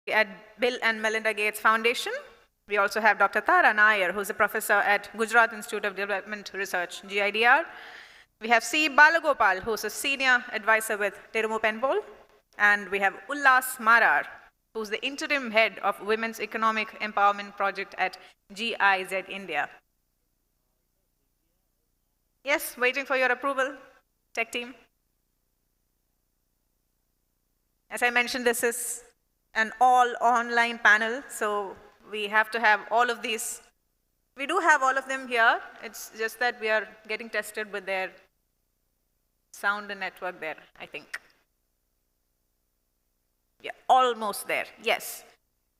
at Bill and Melinda Gates Foundation. We also have Dr. Tara Nair, who's a professor at Gujarat Institute of Development Research, GIDR. We have C. Balagopal, who's a senior advisor with Tirumu Penpol. And we have Ullas Marar, who's the interim head of Women's Economic Empowerment Project at GIZ India. Yes, waiting for your approval, tech team. As I mentioned, this is an all online panel, so we have to have all of these. We do have all of them here. It's just that we are getting tested with their sound and network there, I think. Yeah, almost there, yes.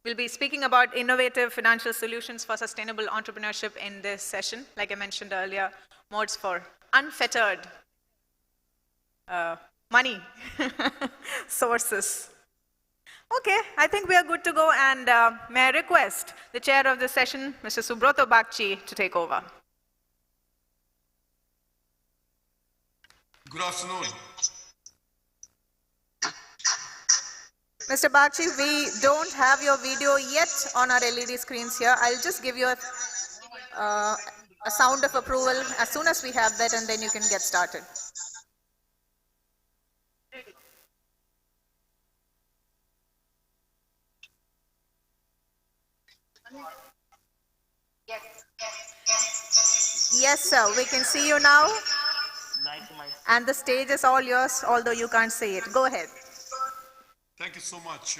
We'll be speaking about innovative financial solutions for sustainable entrepreneurship in this session. Like I mentioned earlier, modes for unfettered money sources. Okay, I think we are good to go, and may I request the chair of the session, Mr. Subroto Bagchi, to take over. Good afternoon. Mr. Bagchi, we don't have your video yet on our LED screens here. I'll just give you a sound of approval as soon as we have that, and then you can get started. Yes, sir, we can see you now. And the stage is all yours, although you can't see it. Go ahead. Thank you so much.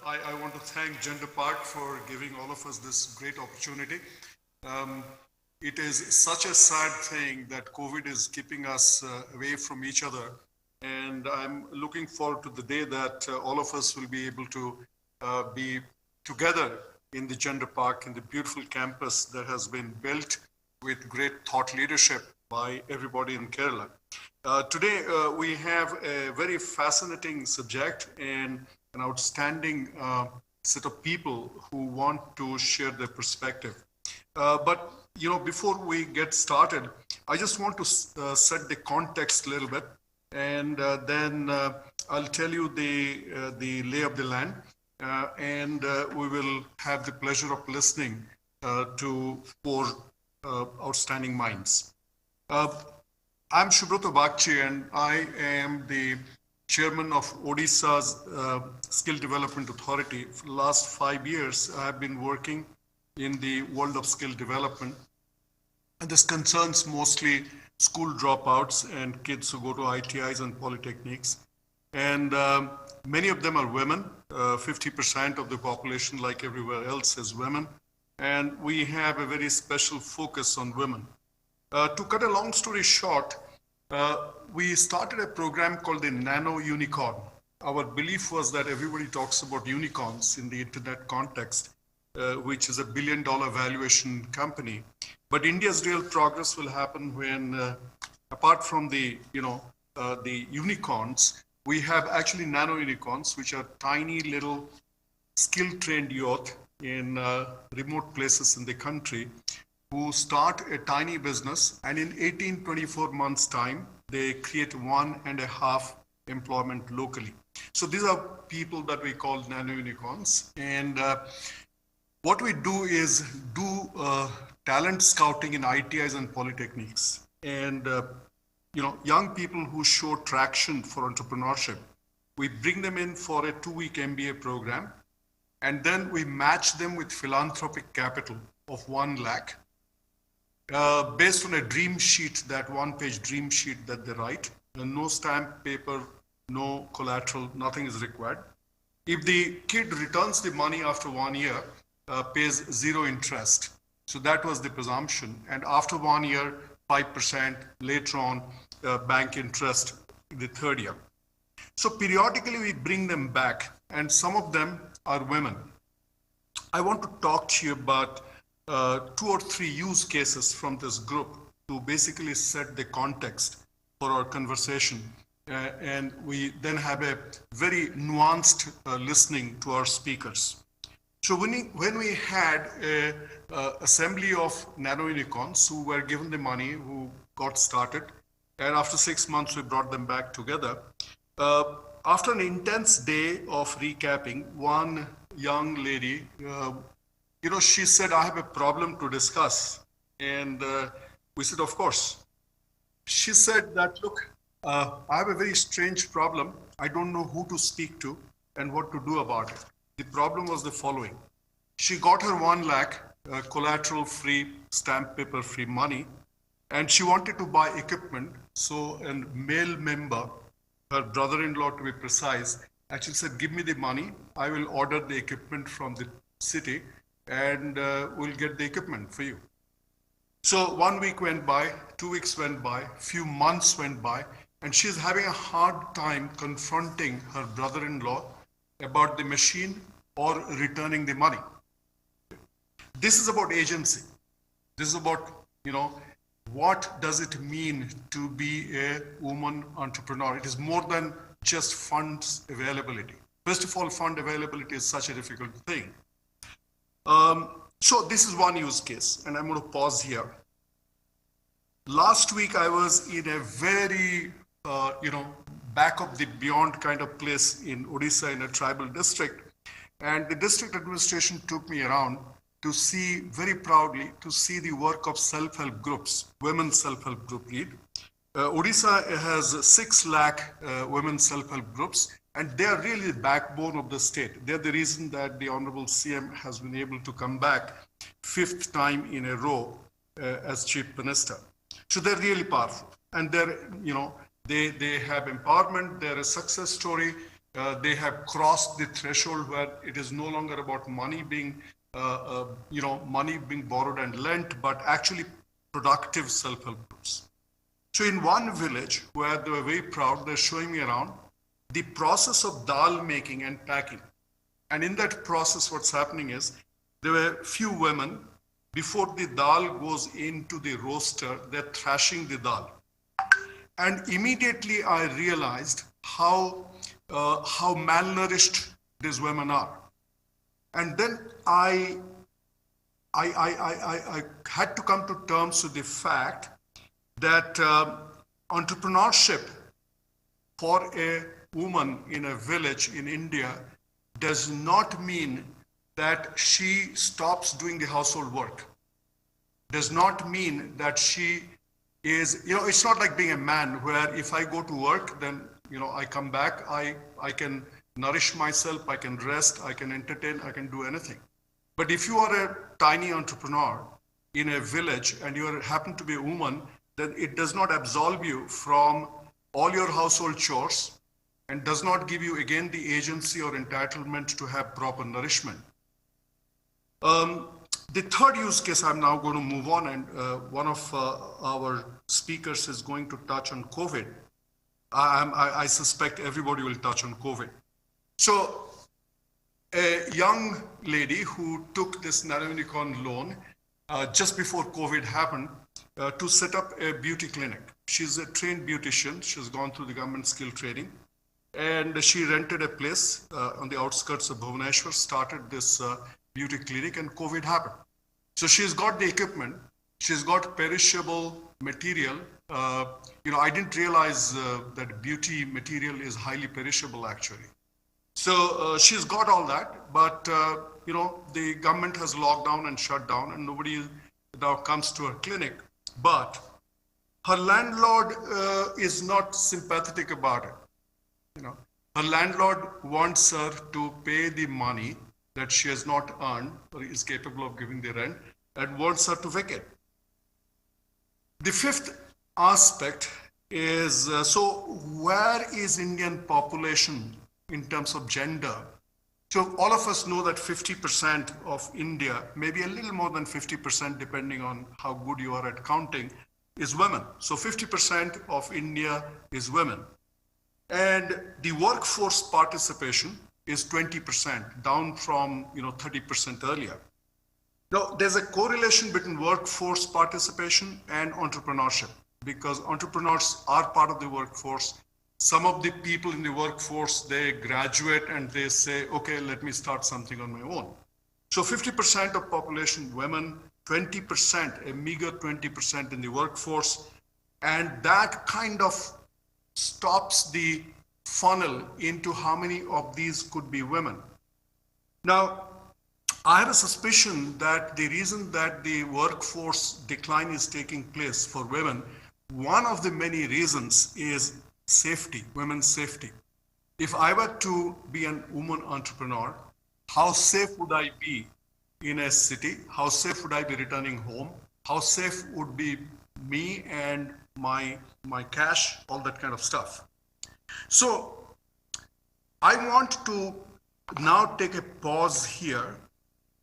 I want to thank Gender Park for giving all of us this great opportunity. It is such a sad thing that COVID is keeping us away from each other. And I'm looking forward to the day that all of us will be able to be together in the Gender Park, in the beautiful campus that has been built with great thought leadership by everybody in Kerala. Today, we have a very fascinating subject and an outstanding set of people who want to share their perspective. But you know, before we get started, I just want to set the context a little bit, and then I'll tell you the lay of the land, and we will have the pleasure of listening to four outstanding minds. I'm Subroto Bagchi, and I am the chairman of Odisha's Skill Development Authority. For the last 5 years, I have been working in the world of skill development. And this concerns mostly school dropouts and kids who go to ITIs and polytechnics. And many of them are women. 50% of the population, like everywhere else, is women. And we have a very special focus on women. To cut a long story short, we started a program called the Nano Unicorn. Our belief was that everybody talks about unicorns in the internet context, which is $1 billion valuation company. But India's real progress will happen when, apart from the unicorns, we have actually nano unicorns, which are tiny little skill-trained youth in remote places in the country who start a tiny business, and in 18-24 months' time, they create 1.5 employment locally. So these are people that we call nano unicorns. And what we do is do talent scouting in ITIs and polytechnics. And young people who show traction for entrepreneurship, we bring them in for a 2-week MBA program, and then we match them with philanthropic capital of 1 lakh. Based on a dream sheet, that 1-page dream sheet that they write, and no stamp paper, no collateral, nothing is required. If the kid returns the money after 1 year, pays 0 interest. So that was the presumption. And after 1 year, 5%, later on, bank interest in the 3rd year. So periodically we bring them back, and some of them are women. I want to talk to you about 2 or 3 use cases from this group to basically set the context for our conversation. And we then have a very nuanced listening to our speakers. So when we had an assembly of nano unicorns who were given the money, who got started, and after 6 months we brought them back together, After an intense day of recapping, one young lady, she said, I have a problem to discuss. And we said, of course. She said that, look, I have a very strange problem. I don't know who to speak to and what to do about it. The problem was the following. She got her 1 lakh collateral-free, stamp paper-free money, and she wanted to buy equipment. So a male member, her brother-in-law to be precise, actually said, give me the money. I will order the equipment from the city and we'll get the equipment for you. So 1 week went by, 2 weeks went by, few months went by, and she's having a hard time confronting her brother-in-law about the machine or returning the money. This is about agency. This is about, what does it mean to be a woman entrepreneur? It is more than just funds availability. First of all, fund availability is such a difficult thing. So this is one use case, and I'm going to pause here. Last week, I was in a very, back of the beyond kind of place in Odisha in a tribal district. And the district administration took me around to see, very proudly, to see the work of self-help groups, women's self-help group lead. Odisha has 6 lakh women self-help groups, and they are really the backbone of the state. They're the reason that the Honorable CM has been able to come back 5th time in a row as Chief Minister. So they're really powerful, and they're, they have empowerment, they're a success story. They have crossed the threshold where it is no longer about money being money being borrowed and lent, but actually productive self-help groups. So in one village where they were very proud, they're showing me around the process of dal making and packing. And in that process, what's happening is there were few women, before the dal goes into the roaster, they're thrashing the dal. And immediately I realized how malnourished these women are. And then I had to come to terms with the fact that entrepreneurship for a woman in a village in India does not mean that she stops doing the household work. Does not mean that she is, it's not like being a man where if I go to work, then, I come back, I can nourish myself, I can rest, I can entertain, I can do anything. But if you are a tiny entrepreneur in a village and you happen to be a woman, then it does not absolve you from all your household chores and does not give you again the agency or entitlement to have proper nourishment. The third use case, I'm now going to move on, and one of our speakers is going to touch on COVID. I suspect everybody will touch on COVID. So a young lady who took this Nano Unicorn loan just before COVID happened to set up a beauty clinic. She's a trained beautician. She's gone through the government skill training. And she rented a place on the outskirts of Bhubaneswar, started this beauty clinic, and COVID happened. So she's got the equipment. She's got perishable material. I didn't realize that beauty material is highly perishable, actually. So she's got all that, but the government has locked down and shut down, and nobody now comes to her clinic. But her landlord is not sympathetic about it. Her landlord wants her to pay the money that she has not earned or is capable of giving the rent, and wants her to vacate. The fifth aspect is, so where is Indian population in terms of gender? So all of us know that 50% of India, maybe a little more than 50% depending on how good you are at counting, is women. So 50% of India is women. And the workforce participation is 20%, down from 30% earlier. Now, there's a correlation between workforce participation and entrepreneurship, because entrepreneurs are part of the workforce. Some of the people in the workforce, they graduate and they say, okay, let me start something on my own. So 50% of population women, 20%, a meager 20% in the workforce, and that kind of stops the funnel into how many of these could be women. Now, I had a suspicion that the reason that the workforce decline is taking place for women, one of the many reasons is safety, women's safety. If I were to be a woman entrepreneur, how safe would I be in a city? How safe would I be returning home? How safe would be me and my cash, all that kind of stuff. So I want to now take a pause here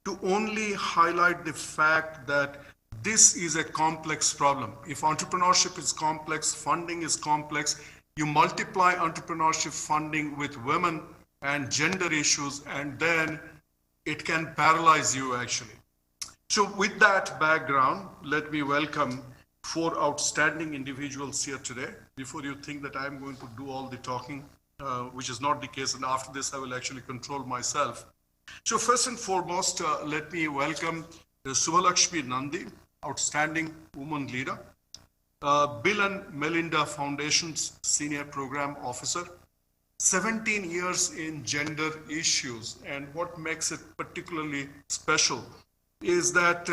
to only highlight the fact that this is a complex problem. If entrepreneurship is complex, funding is complex, you multiply entrepreneurship funding with women and gender issues, and then it can paralyze you actually. So with that background, let me welcome 4 outstanding individuals here today. Before you think that I'm going to do all the talking, which is not the case, and after this I will actually control myself. So first and foremost, let me welcome Subhalakshmi Nandi, outstanding woman leader, Bill and Melinda Foundation's Senior Program Officer, 17 years in gender issues, and what makes it particularly special is that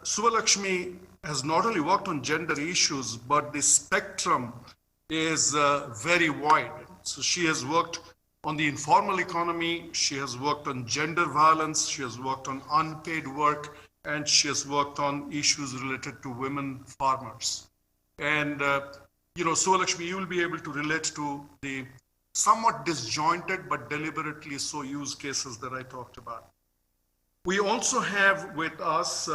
Subhalakshmi has not only worked on gender issues, but the spectrum is very wide. So she has worked on the informal economy, she has worked on gender violence, she has worked on unpaid work, and she has worked on issues related to women farmers. And, Subhalakshmi, you will be able to relate to the somewhat disjointed but deliberately so use cases that I talked about. We also have with us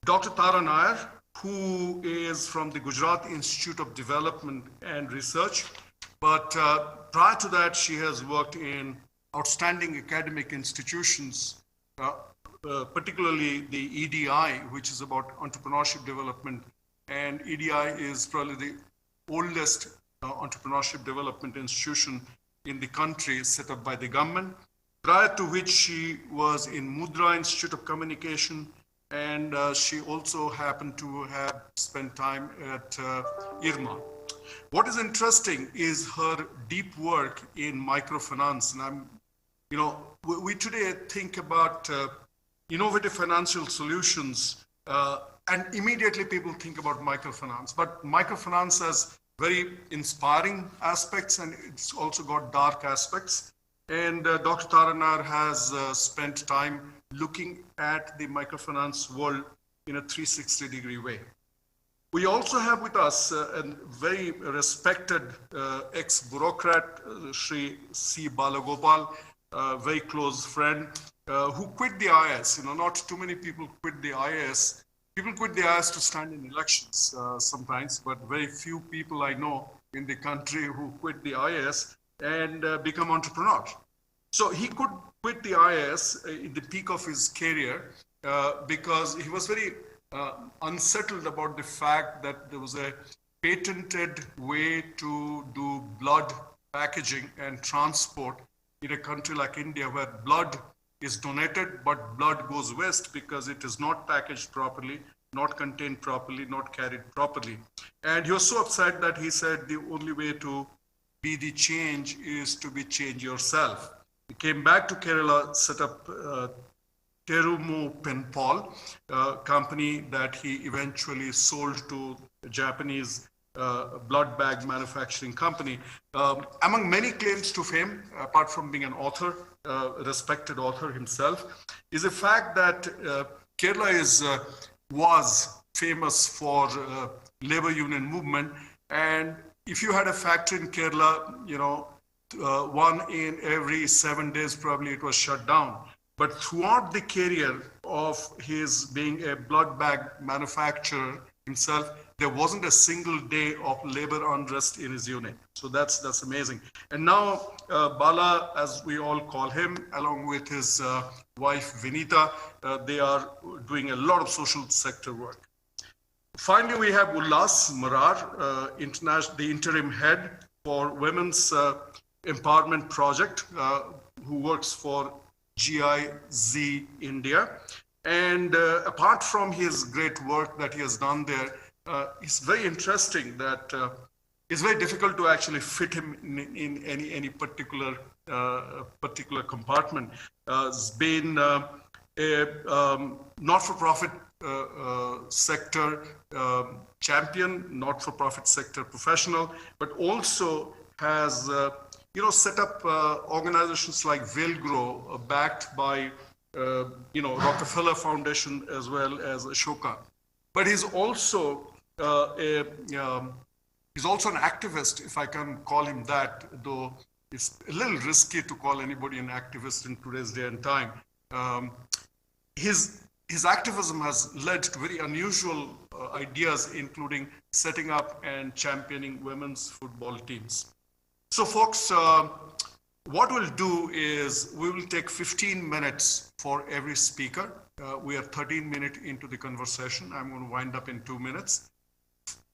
Dr. Tara Nair, who is from the Gujarat Institute of Development and Research. But prior to that, she has worked in outstanding academic institutions, particularly the EDI, which is about entrepreneurship development. And EDI is probably the oldest entrepreneurship development institution in the country set up by the government. Prior to which she was in Mudra Institute of Communication, and she also happened to have spent time at IRMA. What is interesting is her deep work in microfinance. And we today think about innovative financial solutions, and immediately people think about microfinance. But microfinance has very inspiring aspects, and it's also got dark aspects. And Dr. Tara Nair has spent time looking at the microfinance world in a 360-degree way. We also have with us a very respected ex-bureaucrat, Shri C. Balagopal, a very close friend, who quit the IAS. Not too many people quit the IAS. People quit the IAS to stand in elections sometimes, but very few people I know in the country who quit the IAS and become entrepreneurs. So he could quit the IAS in the peak of his career because he was very unsettled about the fact that there was a patented way to do blood packaging and transport in a country like India, where blood is donated, but blood goes waste because it is not packaged properly, not contained properly, not carried properly. And he was so upset that he said the only way to be the change is to be change yourself. He came back to Kerala, set up Terumo Penpal, a company that he eventually sold to a Japanese blood bag manufacturing company. Among many claims to fame, apart from being an author, a respected author himself, is the fact that Kerala was famous for labor union movement. And if you had a factory in Kerala, one in every 7 days, probably it was shut down. But throughout the career of his being a blood bag manufacturer himself, there wasn't a single day of labor unrest in his unit. So that's amazing. And now Bala, as we all call him, along with his wife Vinita, they are doing a lot of social sector work. Finally, we have Ullas Marar, the interim head for Women's Empowerment Project, who works for ICGE India. And apart from his great work that he has done there, it's very interesting that it's very difficult to actually fit him in any particular compartment. Has been a not-for-profit sector champion, not-for-profit sector professional, but also has set up organizations like Vailgrow, backed by Rockefeller Foundation as well as Ashoka. But he's also an activist, if I can call him that, though it's a little risky to call anybody an activist in today's day and time. His activism has led to very unusual ideas, including setting up and championing women's football teams. So folks, what we'll do is we will take 15 minutes for every speaker. We are 13 minutes into the conversation. I'm going to wind up in 2 minutes.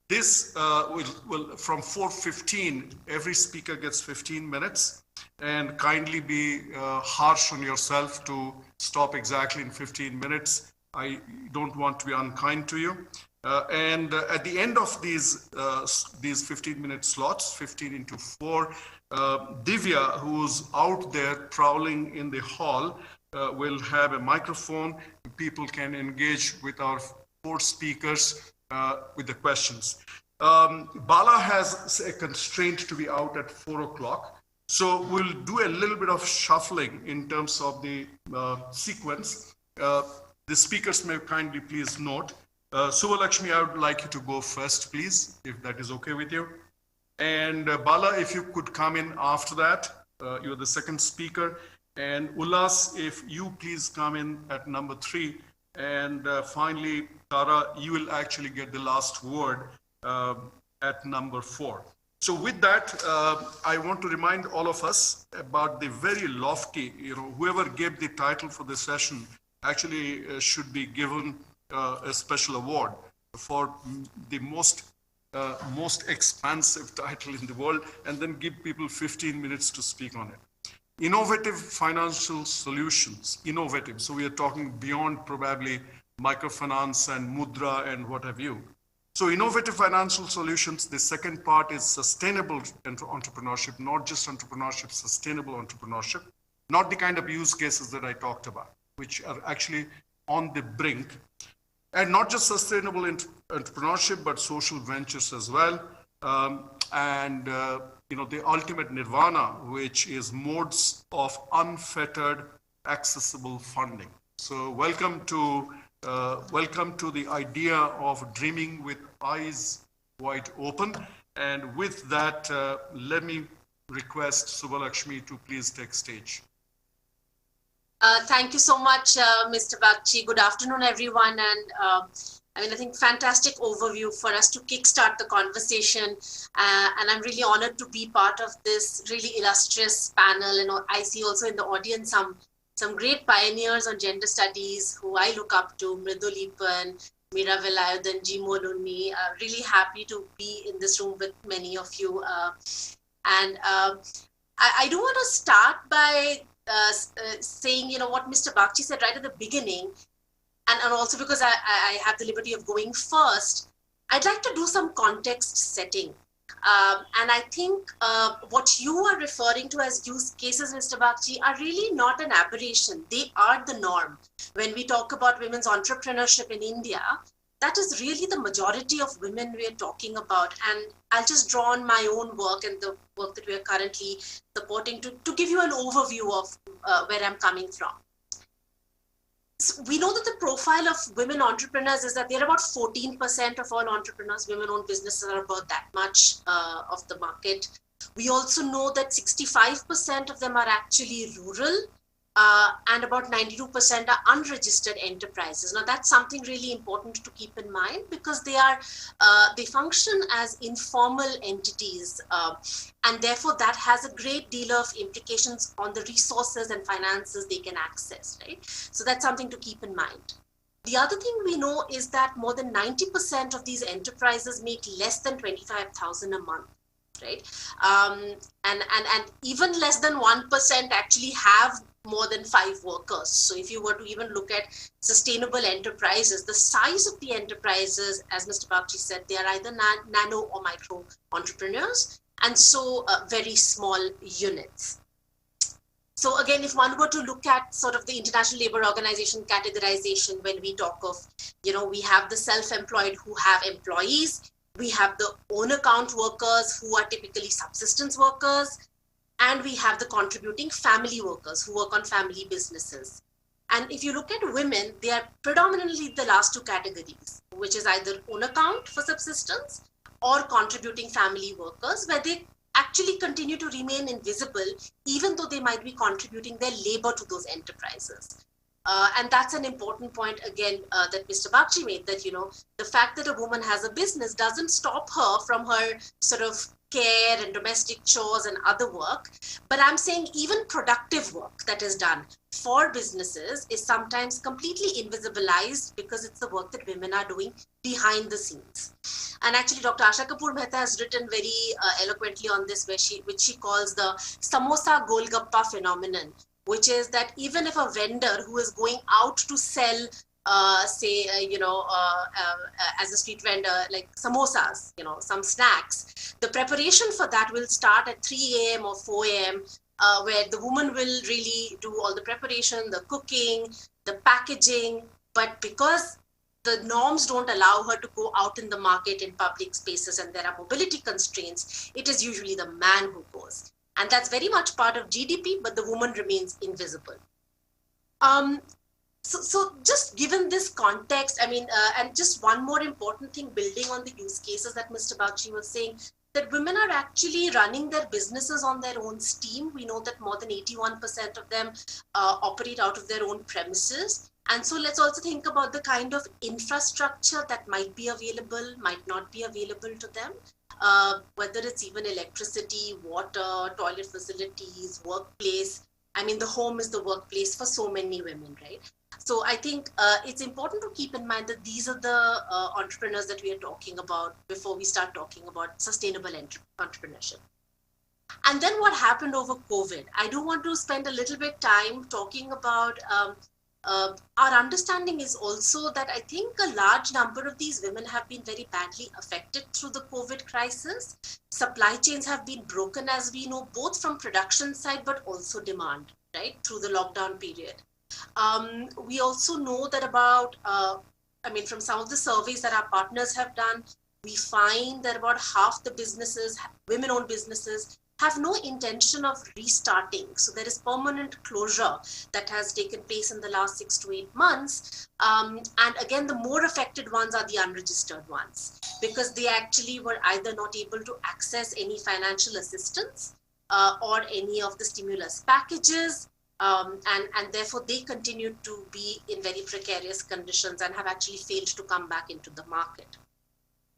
This will from 4:15, every speaker gets 15 minutes, and kindly be harsh on yourself to stop exactly in 15 minutes. I don't want to be unkind to you. And at the end of these 15-minute slots, 15 into 4, Divya, who's out there prowling in the hall, will have a microphone. People can engage with our 4 speakers with the questions. Bala has a constraint to be out at 4 o'clock. So we'll do a little bit of shuffling in terms of the sequence. The speakers may kindly please note. Suvalakshmi, I would like you to go first, please, if that is okay with you. And Bala, if you could come in after that, you're the second speaker. And Ullas, if you please come in at number 3. And finally, Tara, you will actually get the last word at number 4. So with that, I want to remind all of us about the very lofty, whoever gave the title for this session actually should be given a special award for the most expansive title in the world, and then give people 15 minutes to speak on it. Innovative financial solutions, innovative. So we are talking beyond probably microfinance and mudra and what have you. So innovative financial solutions, the second part is sustainable entrepreneurship, not just entrepreneurship, sustainable entrepreneurship, not the kind of use cases that I talked about, which are actually on the brink. And not just sustainable entrepreneurship, but social ventures as well. The ultimate nirvana, which is modes of unfettered, accessible funding. So welcome to the idea of dreaming with eyes wide open. And with that, let me request Suvalakshmi to please take stage. Thank you so much, Mr. Bagchi. Good afternoon, everyone. And I think fantastic overview for us to kickstart the conversation. And I'm really honored to be part of this really illustrious panel. And I see also in the audience some great pioneers on gender studies who I look up to, Mridu Lipan, Meera Velayudan, G. Molunni. Really happy to be in this room with many of you. I do want to start by saying, what Mr. Bagchi said right at the beginning, and also because I have the liberty of going first, I'd like to do some context setting. And I think what you are referring to as use cases, Mr. Bagchi, are really not an aberration. They are the norm. When we talk about women's entrepreneurship in India, that is really the majority of women we are talking about. And I'll just draw on my own work and the work that we are currently supporting to give you an overview of where I'm coming from. So we know that the profile of women entrepreneurs is that they're about 14% of all entrepreneurs. Women-owned businesses are about that much of the market. We also know that 65% of them are actually rural, and about 92% are unregistered enterprises. Now, that's something really important to keep in mind because they function as informal entities, and therefore that has a great deal of implications on the resources and finances they can access, right? So that's something to keep in mind. The other thing we know is that more than 90% of these enterprises make less than 25,000 a month, right? And even less than 1% actually have more than 5 workers. So if you were to even look at sustainable enterprises, the size of the enterprises, as Mr. Bagchi said, they are either nano or micro entrepreneurs, and so very small units. So again, if one were to look at sort of the International Labour Organization categorization, when we talk of, we have the self-employed who have employees, we have the own account workers who are typically subsistence workers, and we have the contributing family workers who work on family businesses. And if you look at women, they are predominantly the last 2 categories, which is either own account for subsistence or contributing family workers, where they actually continue to remain invisible, even though they might be contributing their labor to those enterprises. And that's an important point, again, that Mr. Bagchi made, that, the fact that a woman has a business doesn't stop her from her sort of care and domestic chores and other work. But I'm saying even productive work that is done for businesses is sometimes completely invisibilized because it's the work that women are doing behind the scenes. And actually, Dr. Asha Kapoor Mehta has written very eloquently on this, which she calls the samosa golgappa phenomenon, which is that even if a vendor who is going out to sell, as a street vendor, like samosas, some snacks, the preparation for that will start at 3 a.m. or 4 a.m., where the woman will really do all the preparation, the cooking, the packaging. But because the norms don't allow her to go out in the market in public spaces and there are mobility constraints, it is usually the man who goes. And that's very much part of GDP, but the woman remains invisible. So just given this context, and just one more important thing, building on the use cases that Mr. Bagchi was saying, that women are actually running their businesses on their own steam. We know that more than 81% of them operate out of their own premises. And so let's also think about the kind of infrastructure that might be available, might not be available to them, whether it's even electricity, water, toilet facilities, workplace. The home is the workplace for so many women, right? So I think it's important to keep in mind that these are the entrepreneurs that we are talking about before we start talking about sustainable entrepreneurship. And then what happened over COVID? I do want to spend a little bit time talking about our understanding is also that I think a large number of these women have been very badly affected through the COVID crisis. Supply chains have been broken, as we know, both from production side, but also demand, right, through the lockdown period. We also know that about, from some of the surveys that our partners have done, we find that about half the businesses, women-owned businesses, have no intention of restarting. So there is permanent closure that has taken place in the last 6 to 8 months. And again, the more affected ones are the unregistered ones, because they actually were either not able to access any financial assistance or any of the stimulus packages. And therefore they continue to be in very precarious conditions and have actually failed to come back into the market.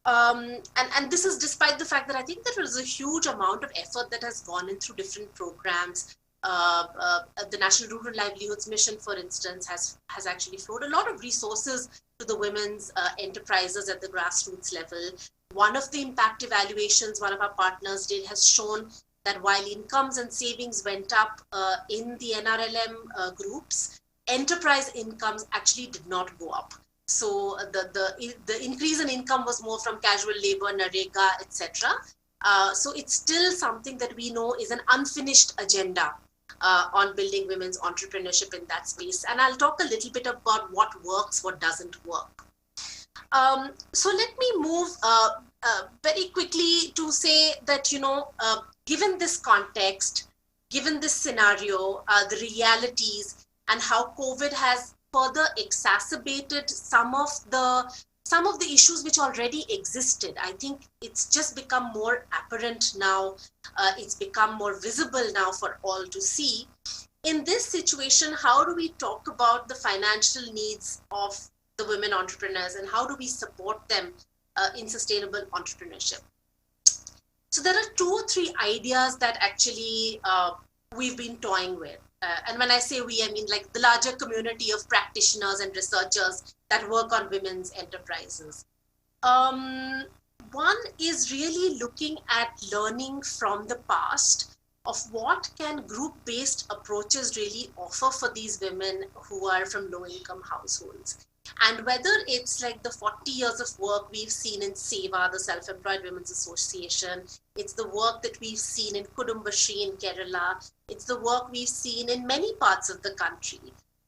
And this is despite the fact that I think there is a huge amount of effort that has gone in through different programs. The National Rural Livelihoods Mission, for instance, has actually flowed a lot of resources to the women's enterprises at the grassroots level. One of the impact evaluations one of our partners did has shown that while incomes and savings went up in the NRLM groups, enterprise incomes actually did not go up. So the increase in income was more from casual labor, Narega, etc. So it's still something that we know is an unfinished agenda on building women's entrepreneurship in that space. And I'll talk a little bit about what works, what doesn't work. So let me move very quickly to say that, given this context, given this scenario, the realities, and how COVID has further exacerbated some of the issues which already existed. I think it's just become more apparent now. It's become more visible now for all to see. In this situation, how do we talk about the financial needs of the women entrepreneurs and how do we support them in sustainable entrepreneurship? So there are 2 or 3 ideas that actually we've been toying with. And when I say we, I mean like the larger community of practitioners and researchers that work on women's enterprises. One is really looking at learning from the past of what can group-based approaches really offer for these women who are from low-income households. And whether it's like the 40 years of work we've seen in SEVA, the Self-Employed Women's Association, it's the work that we've seen in Kudumbashree in Kerala, it's the work we've seen in many parts of the country.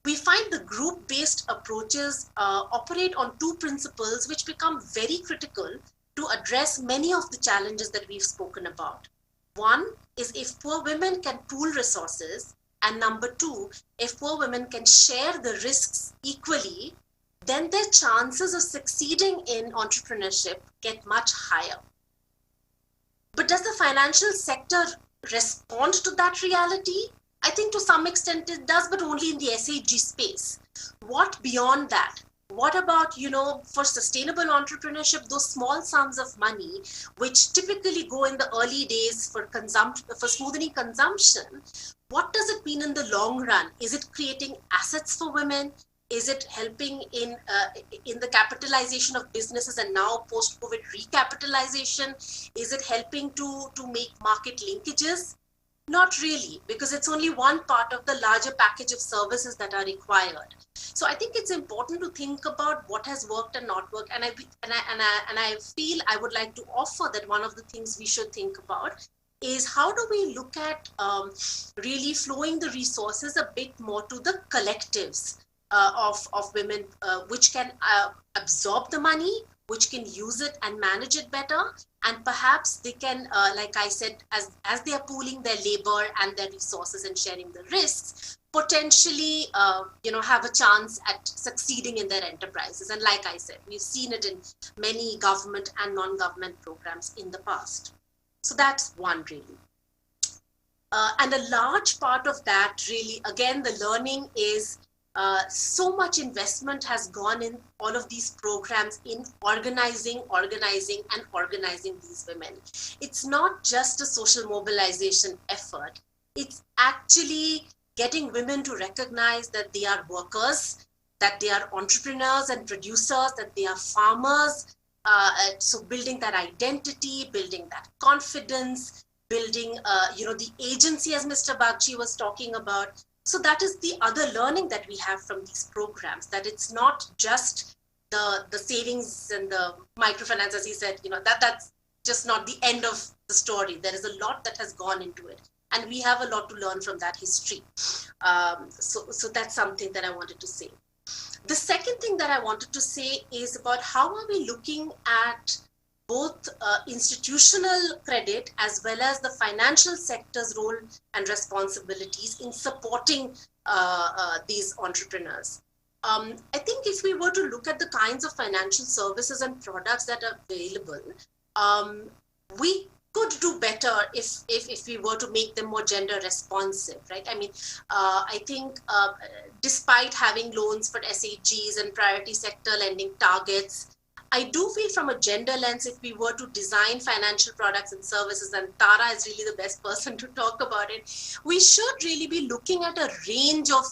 We find the group-based approaches operate on two principles which become very critical to address many of the challenges that we've spoken about. One is if poor women can pool resources, and number two, if poor women can share the risks equally, then their chances of succeeding in entrepreneurship get much higher. But does the financial sector respond to that reality? I think to some extent it does, but only in the SHG space. What beyond that? What about, for sustainable entrepreneurship, those small sums of money, which typically go in the early days for smoothening consumption, what does it mean in the long run? Is it creating assets for women? Is it helping in the capitalization of businesses and now post-COVID recapitalization? Is it helping to make market linkages? Not really, because it's only one part of the larger package of services that are required. So I think it's important to think about what has worked and not worked. And I feel I would like to offer that one of the things we should think about is how do we look at really flowing the resources a bit more to the collectives of women, which can absorb the money, which can use it and manage it better. And perhaps they can, like I said, as they are pooling their labor and their resources and sharing the risks, potentially, have a chance at succeeding in their enterprises. And like I said, we've seen it in many government and non-government programs in the past. So that's one really. And a large part of that really, again, the learning is so much investment has gone in all of these programs in organizing these women. It's not just a social mobilization effort. It's actually getting women to recognize that they are workers, that they are entrepreneurs and producers, that they are farmers. So building that identity, building that confidence, building, the agency, as Mr. Bagchi was talking about. So that is the other learning that we have from these programs, that it's not just the savings and the microfinance, as he said, that's just not the end of the story. There is a lot that has gone into it. And we have a lot to learn from that history. So that's something that I wanted to say. The second thing that I wanted to say is about how are we looking at both institutional credit as well as the financial sector's role and responsibilities in supporting these entrepreneurs. I think if we were to look at the kinds of financial services and products that are available, we could do better if we were to make them more gender responsive, right? I mean, I think despite having loans for SHGs and priority sector lending targets, I do feel from a gender lens, if we were to design financial products and services, and Tara is really the best person to talk about it, we should really be looking at a range of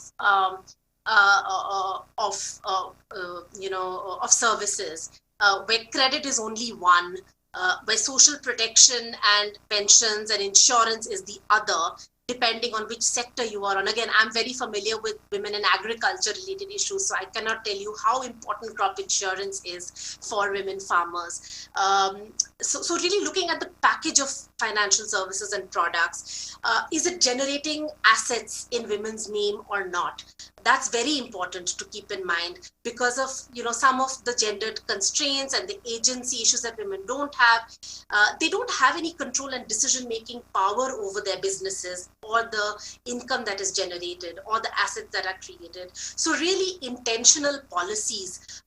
services where credit is only one, where social protection and pensions and insurance is the other, depending on which sector you are on. Again, I'm very familiar with women in agriculture related issues, so I cannot tell you how important crop insurance is for women farmers. So really looking at the package of financial services and products, is it generating assets in women's name or not? That's very important to keep in mind because of some of the gendered constraints and the agency issues that women don't have. They don't have any control and decision-making power over their businesses or the income that is generated or the assets that are created. So really intentional policies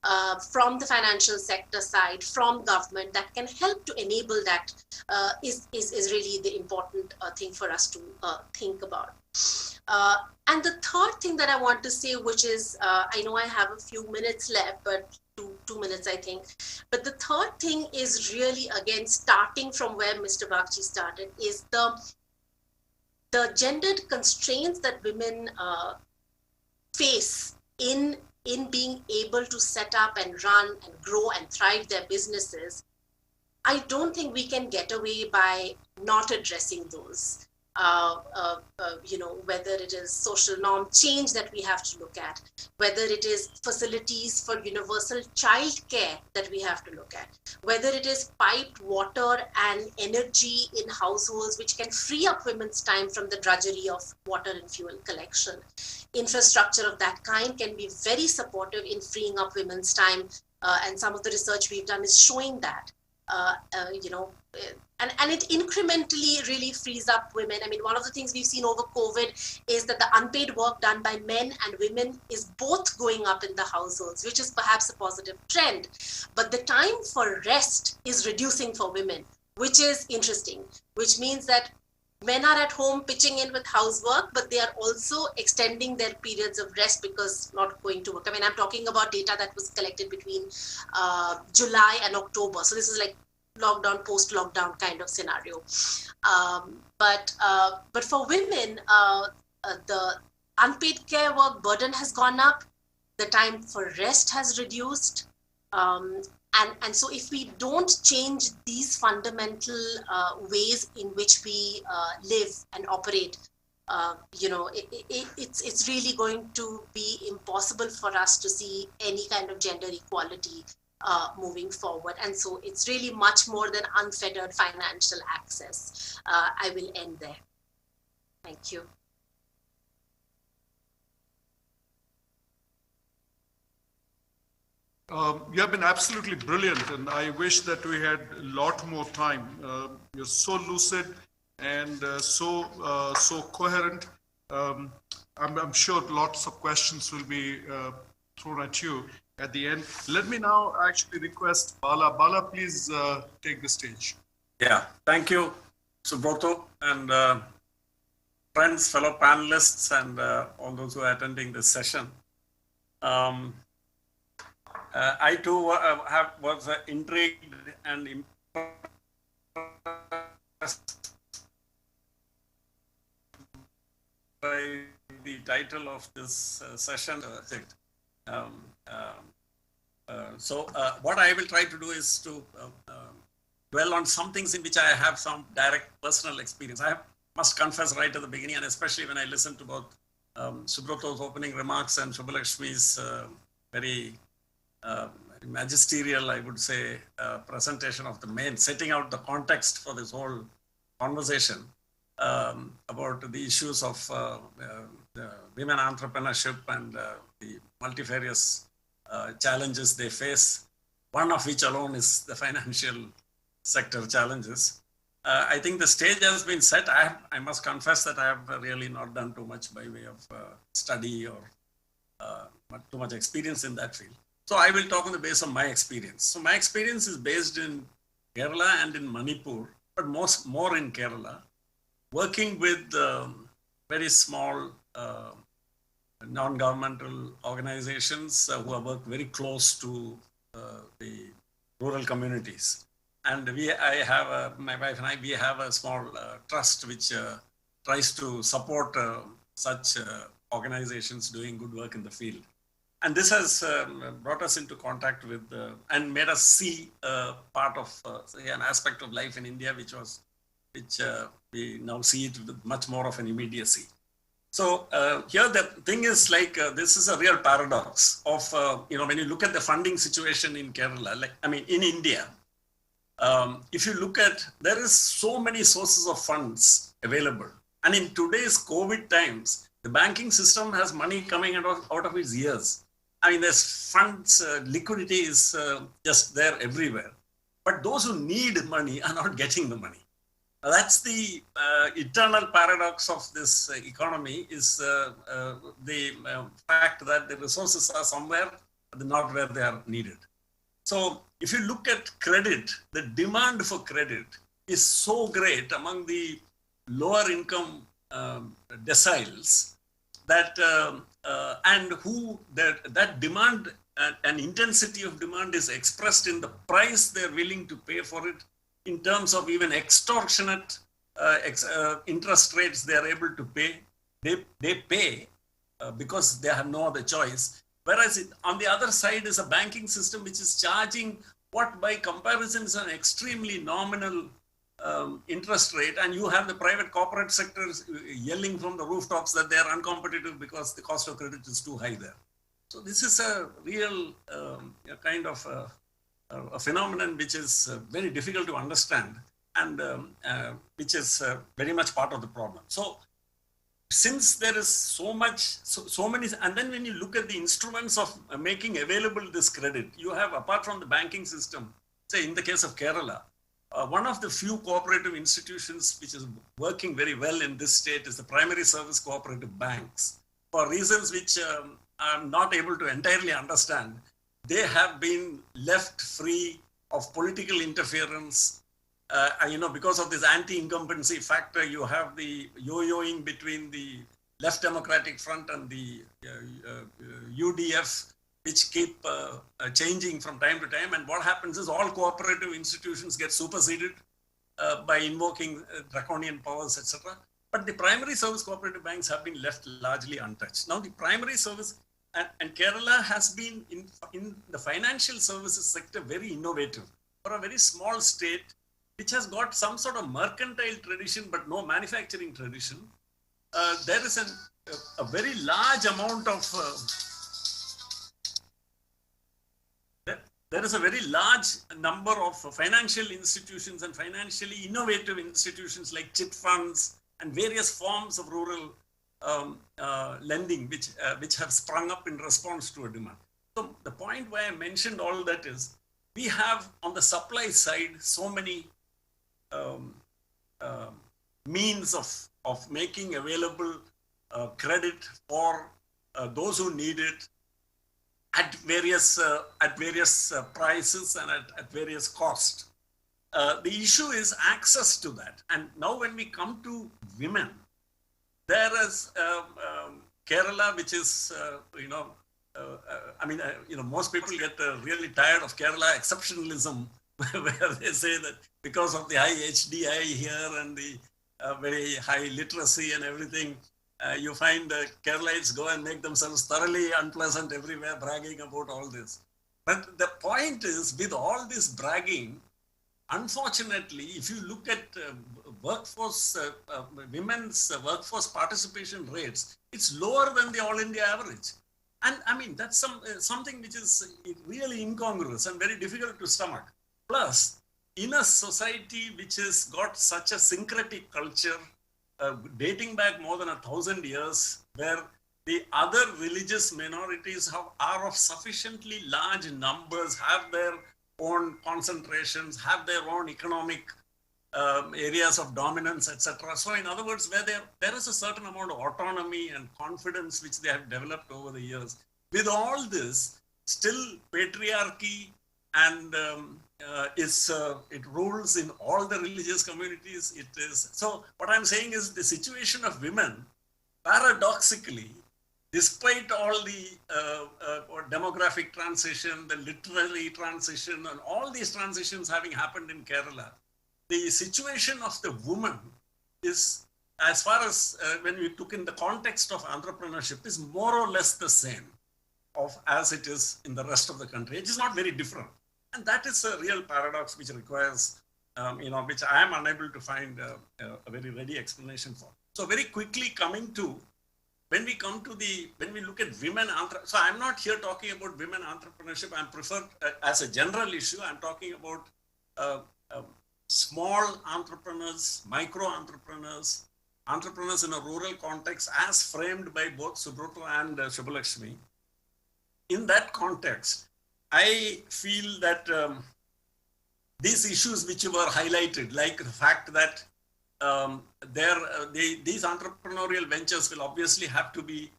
from the financial sector side, from government that can help to enable that is really the important thing for us to think about. And the third thing that I want to say, which is, I know I have a few minutes left, but two minutes, I think. But the third thing is really, again, starting from where Mr. Bagchi started, is the gendered constraints that women face in being able to set up and run and grow and thrive their businesses. I don't think we can get away by not addressing those. whether it is social norm change that we have to look at, whether it is facilities for universal child care that we have to look at, whether it is piped water and energy in households which can free up women's time from the drudgery of water and fuel collection. Infrastructure of that kind can be very supportive in freeing up women's time, and some of the research we've done is showing that. And it incrementally really frees up women. I mean, one of the things we've seen over COVID is that the unpaid work done by men and women is both going up in the households, which is perhaps a positive trend. But the time for rest is reducing for women, which is interesting, which means that men are at home pitching in with housework, but they are also extending their periods of rest because not going to work. I mean, I'm talking about data that was collected between July and October. So this is like lockdown, post-lockdown kind of scenario. But for women, the unpaid care work burden has gone up. The time for rest has reduced. And so if we don't change these fundamental ways in which we live and operate, it's really going to be impossible for us to see any kind of gender equality moving forward. And so it's really much more than unfettered financial access. I will end there. Thank you. You have been absolutely brilliant, and I wish that we had a lot more time. You're so lucid and so coherent. I'm sure lots of questions will be thrown at you at the end. Let me now actually request Bala. Bala, please take the stage. Yeah, thank you, Subroto, and friends, fellow panelists, and all those who are attending this session. I too was intrigued and impressed by the title of this session. So what I will try to do is to dwell on some things in which I have some direct personal experience. I must confess right at the beginning, and especially when I listened to both Subroto's opening remarks and Shubhalakshmi's very magisterial, I would say, presentation of the main, setting out the context for this whole conversation about the issues of women entrepreneurship and the multifarious challenges they face, one of which alone is the financial sector challenges. I think the stage has been set. I must confess that I have really not done too much by way of study or too much experience in that field. So I will talk on the basis of my experience. So my experience is based in Kerala and in Manipur, but more in Kerala, working with very small non-governmental organizations who have worked very close to the rural communities. And my wife and I, we have a small trust which tries to support such organizations doing good work in the field. And this has brought us into contact with and made us see part of an aspect of life in India, which we now see it with much more of an immediacy. So here the thing is like this is a real paradox of when you look at the funding situation in Kerala, in India, if you look at, there is so many sources of funds available, and in today's COVID times, the banking system has money coming out of its ears. I mean, there's funds, liquidity is just there everywhere. But those who need money are not getting the money. That's the eternal paradox of this economy, is the fact that the resources are somewhere, but not where they are needed. So if you look at credit, the demand for credit is so great among the lower income deciles that that demand and intensity of demand is expressed in the price they're willing to pay for it, in terms of even extortionate interest rates they are able to pay. They pay because they have no other choice. Whereas on the other side is a banking system which is charging what by comparison is an extremely nominal interest rate, and you have the private corporate sectors yelling from the rooftops that they are uncompetitive because the cost of credit is too high there. So this is a real kind of a phenomenon which is very difficult to understand, and which is very much part of the problem. So since there is so many, and then when you look at the instruments of making available this credit, you have, apart from the banking system, say in the case of Kerala, one of the few cooperative institutions which is working very well in this state is the primary service cooperative banks. For reasons which I'm not able to entirely understand, they have been left free of political interference. Because of this anti-incumbency factor, you have the yo-yoing between the Left Democratic Front and the UDF, which keep changing from time to time. And what happens is all cooperative institutions get superseded by invoking draconian powers, etc. But the primary service cooperative banks have been left largely untouched. Now, the primary service, and Kerala has been in the financial services sector very innovative. For a very small state, which has got some sort of mercantile tradition, but no manufacturing tradition, there is a very large amount of there is a very large number of financial institutions and financially innovative institutions like chit funds and various forms of rural lending, which have sprung up in response to a demand. So the point why I mentioned all that is, we have on the supply side so many means of making available credit for those who need it at various prices and at various costs. The issue is access to that. And now when we come to women, there is Kerala, which is, most people get really tired of Kerala exceptionalism, where they say that because of the high HDI here and the very high literacy and everything, you find Keralites go and make themselves thoroughly unpleasant everywhere, bragging about all this. But the point is, with all this bragging, unfortunately, if you look at women's workforce participation rates, it's lower than the all India average. And I mean, that's something which is really incongruous and very difficult to stomach. Plus, in a society which has got such a syncretic culture, dating back more than 1,000 years, where the other religious minorities are of sufficiently large numbers, have their own concentrations, have their own economic areas of dominance, etc. So in other words, where there is a certain amount of autonomy and confidence which they have developed over the years. With all this, still patriarchy and it rules in all the religious communities. It is so. What I'm saying is the situation of women, paradoxically, despite all the demographic transition, the literary transition, and all these transitions having happened in Kerala, the situation of the woman is, as far as when we took in the context of entrepreneurship, is more or less the same as it is in the rest of the country. It is not very different. And that is a real paradox which requires, which I am unable to find a very ready explanation for. So very quickly when we look at women, so I'm not here talking about women entrepreneurship. I'm preferred as a general issue. I'm talking about small entrepreneurs, micro entrepreneurs, entrepreneurs in a rural context as framed by both Subrata and Shubhalakshmi. In that context, I feel that these issues which were highlighted, like the fact that these entrepreneurial ventures will obviously have to be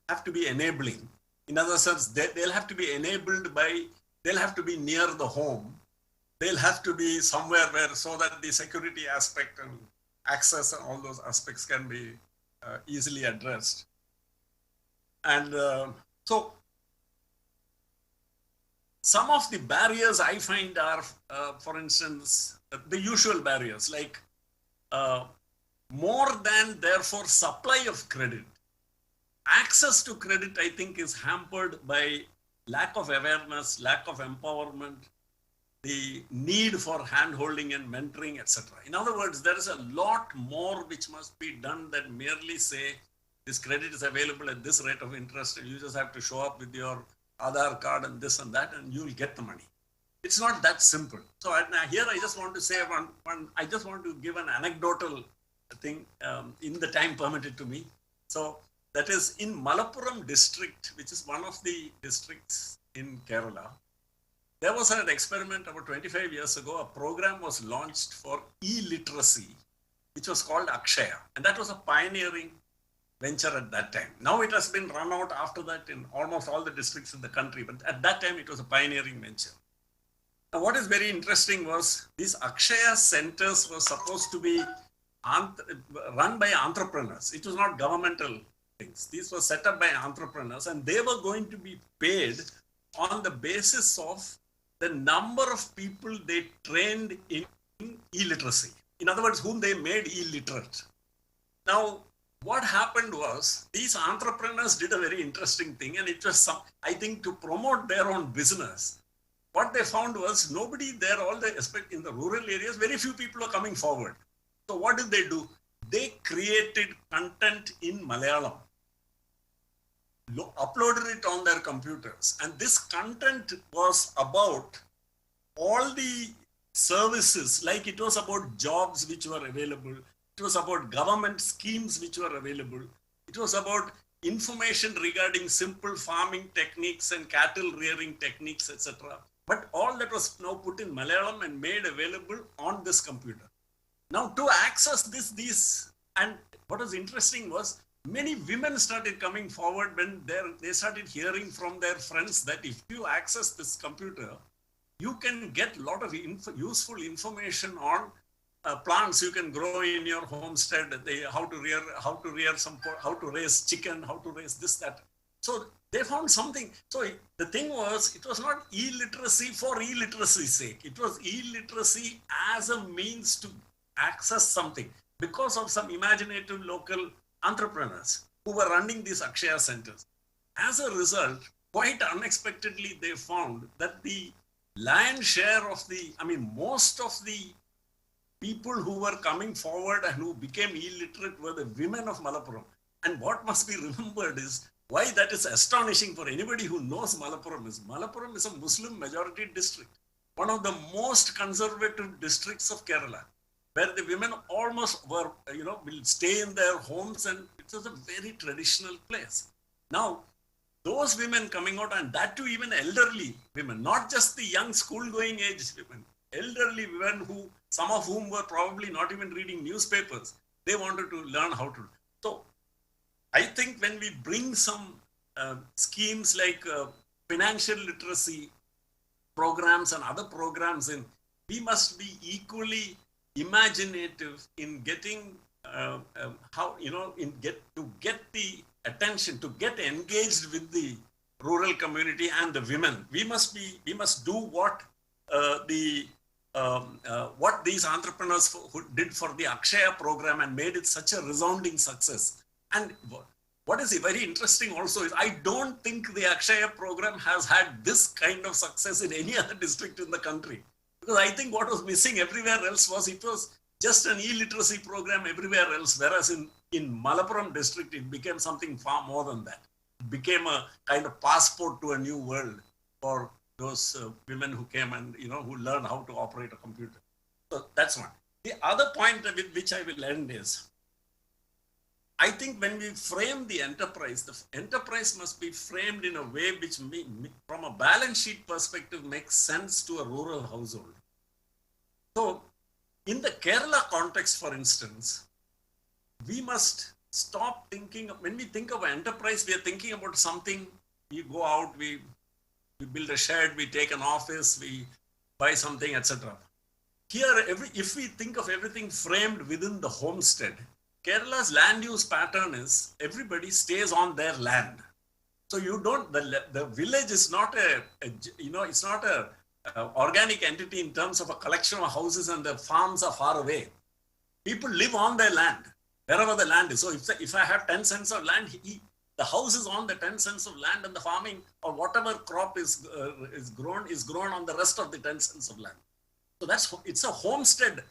enabling. In other words, they'll have to be enabled they'll have to be near the home. They'll have to be somewhere so that the security aspect and access and all those aspects can be easily addressed. And so some of the barriers I find are, for instance, the usual barriers, like more than therefore supply of credit. Access to credit, I think, is hampered by lack of awareness, lack of empowerment, the need for hand-holding and mentoring, etc. In other words, there is a lot more which must be done than merely say, this credit is available at this rate of interest, and you just have to show up with your Aadhaar card and this and that, and you will get the money. It's not that simple. So here I just want to say I just want to give an anecdotal thing in the time permitted to me. So that is in Malappuram district, which is one of the districts in Kerala. There was an experiment about 25 years ago. A program was launched for e-literacy, which was called Akshaya. And that was a pioneering venture at that time. Now it has been run out after that in almost all the districts in the country. But at that time, it was a pioneering venture. Now, what is very interesting was these Akshaya centers were supposed to be run by entrepreneurs. It was not governmental things. These were set up by entrepreneurs, and they were going to be paid on the basis of the number of people they trained in illiteracy. In other words, whom they made illiterate. Now, what happened was these entrepreneurs did a very interesting thing, and it was I think to promote their own business. What they found was nobody there, in the rural areas, very few people are coming forward. So what did they do? They created content in Malayalam, uploaded it on their computers. And this content was about all the services, like it was about jobs which were available. It was about government schemes which were available. It was about information regarding simple farming techniques and cattle rearing techniques, etc. But all that was now put in Malayalam and made available on this computer. Now to access and what was interesting was many women started coming forward when they started hearing from their friends that if you access this computer, you can get a lot of useful information on plants you can grow in your homestead, how to raise chicken, how to raise this, that. So they found something. So the thing was, it was not illiteracy for illiteracy's sake. It was illiteracy as a means to access something because of some imaginative local entrepreneurs who were running these Akshaya centers. As a result, quite unexpectedly, they found that the lion's share of most of the people who were coming forward and who became illiterate were the women of Malappuram. And what must be remembered is why that is astonishing for anybody who knows Malappuram is a Muslim majority district, one of the most conservative districts of Kerala, where the women almost will stay in their homes, and it was a very traditional place. Now, those women coming out, and that too even elderly women, not just the young school-going age women, elderly women some of whom were probably not even reading newspapers, they wanted to learn how to. So I think when we bring some schemes like financial literacy programs and other programs in, we must be equally imaginative in getting to get the attention, to get engaged with the rural community and the women. We must do what what these entrepreneurs who did for the Akshaya program and made it such a resounding success. And what is very interesting also is I don't think the Akshaya program has had this kind of success in any other district in the country. Because I think what was missing everywhere else was it was just an e-literacy program everywhere else, whereas in Malappuram district, it became something far more than that. It became a kind of passport to a new world for those women who came and, who learned how to operate a computer. So that's one. The other point with which I will end is, I think when we frame the enterprise must be framed in a way which, from a balance sheet perspective, makes sense to a rural household. So, in the Kerala context, for instance, we must stop thinking, when we think of enterprise, we are thinking about something, we go out, we build a shed, we take an office, we buy something, etc. Here, if we think of everything framed within the homestead, Kerala's land use pattern is everybody stays on their land. So you don't, the village is not it's not a organic entity in terms of a collection of houses and the farms are far away. People live on their land, wherever the land is. So if I have 10 cents of land, the The house is on the 10 cents of land, and the farming or whatever crop is grown on the rest of the 10 cents of land. So it's a homestead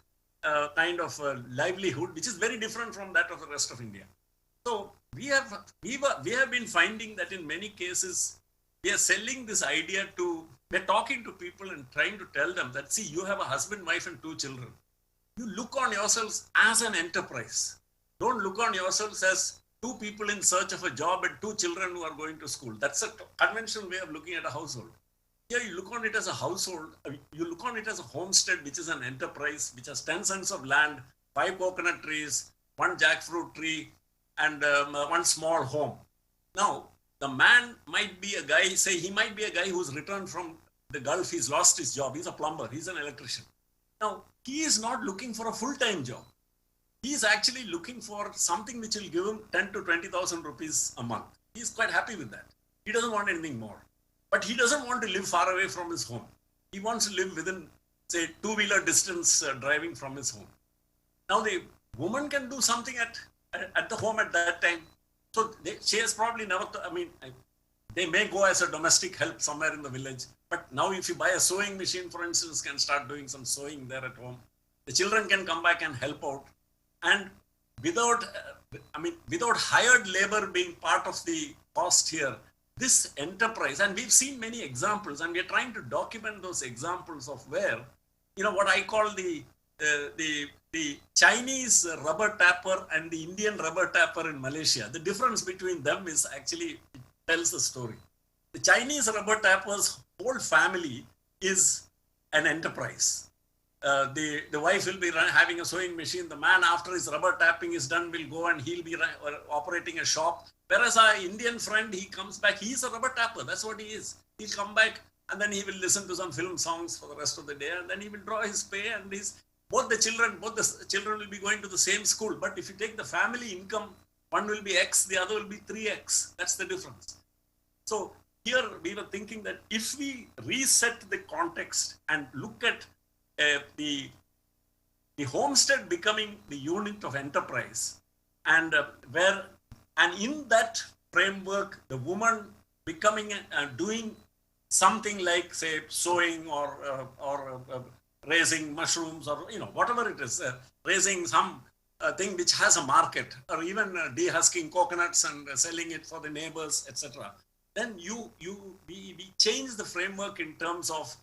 kind of livelihood, which is very different from that of the rest of India. So we have been finding that in many cases we are selling this idea we're talking to people and trying to tell them that, see, you have a husband, wife, and 2 children. You look on yourselves as an enterprise. Don't look on yourselves as 2 people in search of a job and 2 children who are going to school. That's a conventional way of looking at a household. Here you look on it as a household, you look on it as a homestead, which is an enterprise, which has 10 cents of land, 5 coconut trees, 1 jackfruit tree, and 1 small home. Now, the man might be a guy, say he might be a guy who's returned from the Gulf, he's lost his job, he's a plumber, he's an electrician. Now, he is not looking for a full-time job. He is actually looking for something which will give him 10 to 20,000 rupees a month. He's quite happy with that. He doesn't want anything more. But he doesn't want to live far away from his home. He wants to live within, say, 2-wheeler distance driving from his home. Now, the woman can do something at the home at that time. So she has probably never, they may go as a domestic help somewhere in the village. But now if you buy a sewing machine, for instance, can start doing some sewing there at home. The children can come back and help out. And without hired labor being part of the cost here, this enterprise, and we've seen many examples, and we're trying to document those examples of where, what I call the Chinese rubber tapper and the Indian rubber tapper in Malaysia. The difference between them is actually, it tells a story. The Chinese rubber tapper's whole family is an enterprise. The wife will be having a sewing machine. The man, after his rubber tapping is done, will go and he'll be operating a shop. Whereas our Indian friend, he comes back, he's a rubber tapper. That's what he is. He'll come back and then he will listen to some film songs for the rest of the day, and then he will draw his pay, and both the children will be going to the same school. But if you take the family income, one will be X, the other will be 3X. That's the difference. So here we were thinking that if we reset the context and look at the homestead becoming the unit of enterprise, and in that framework, the woman becoming doing something like, say, sewing or raising mushrooms, or whatever it is, raising some thing which has a market, or even dehusking coconuts and selling it for the neighbors, etc. Then we change the framework in terms of,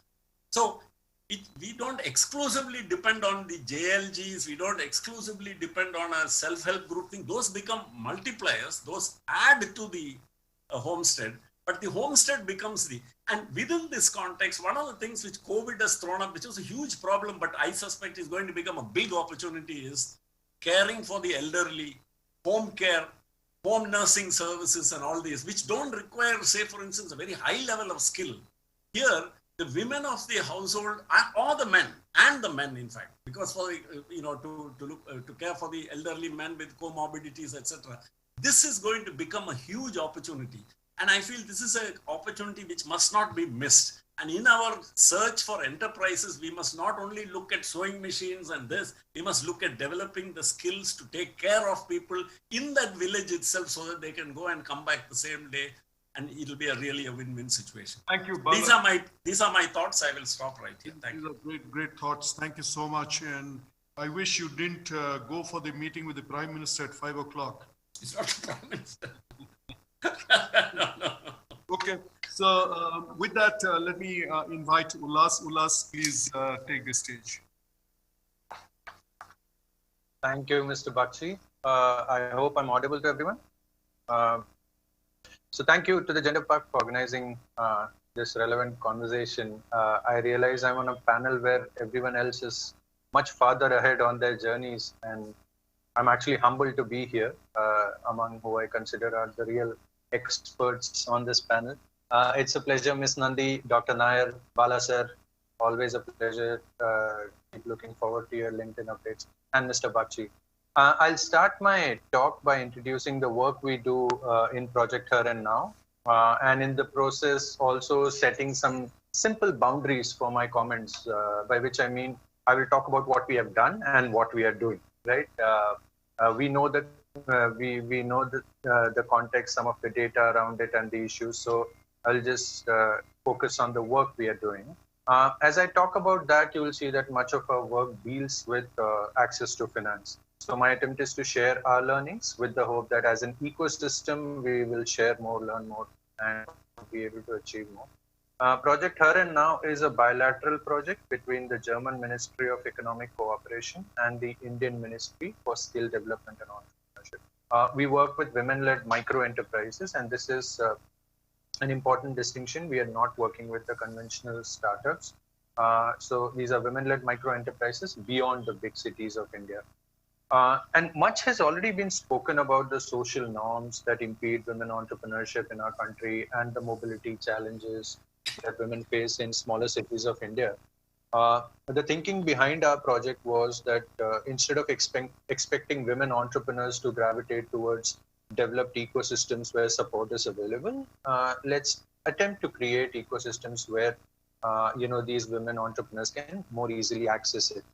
so we don't exclusively depend on the JLGs, we don't exclusively depend on a self-help group thing. Those become multipliers, those add to the homestead, but the homestead becomes and within this context, one of the things which COVID has thrown up, which was a huge problem, but I suspect is going to become a big opportunity, is caring for the elderly, home care, home nursing services and all these, which don't require, say, for instance, a very high level of skill. Here, the women of the household, or the men, in fact, because for the, to care for the elderly men with comorbidities, etc. This is going to become a huge opportunity. And I feel this is an opportunity which must not be missed. And in our search for enterprises, we must not only look at sewing machines and this, we must look at developing the skills to take care of people in that village itself, so that they can go and come back the same day. And it'll be really a win-win situation. Thank you, Bala. These are my thoughts. I will stop right here. Thank you. These are great thoughts. Thank you so much. And I wish you didn't go for the meeting with the Prime Minister at 5 o'clock. It's not the Prime Minister. No. Okay. So with that, let me invite Ullas. Ullas, please take the stage. Thank you, Mr. Bakshi. I hope I'm audible to everyone. So thank you to the Gender Park for organizing this relevant conversation. I realize I'm on a panel where everyone else is much farther ahead on their journeys, and I'm actually humbled to be here among who I consider are the real experts on this panel. It's a pleasure, Ms. Nandi, Dr. Nair, Bala sir, always a pleasure. Keep looking forward to your LinkedIn updates, and Mr. Bakshi. I'll start my talk by introducing the work we do in Project Here and Now, and in the process also setting some simple boundaries for my comments, by which I mean I will talk about what we have done and what we are doing, right? We know that we know the context, some of the data around it and the issues. So I'll just focus on the work we are doing. As I talk about that, you will see that much of our work deals with access to finance. So my attempt is to share our learnings with the hope that as an ecosystem, we will share more, learn more, and be able to achieve more. Project Her and Now is a bilateral project between the German Ministry of Economic Cooperation and the Indian Ministry for Skill Development and Entrepreneurship. We work with women-led micro enterprises, and this is an important distinction. We are not working with the conventional startups. So these are women-led micro enterprises beyond the big cities of India. And much has already been spoken about the social norms that impede women entrepreneurship in our country and the mobility challenges that women face in smaller cities of India. The thinking behind our project was that instead of expecting women entrepreneurs to gravitate towards developed ecosystems where support is available, let's attempt to create ecosystems where these women entrepreneurs can more easily access it.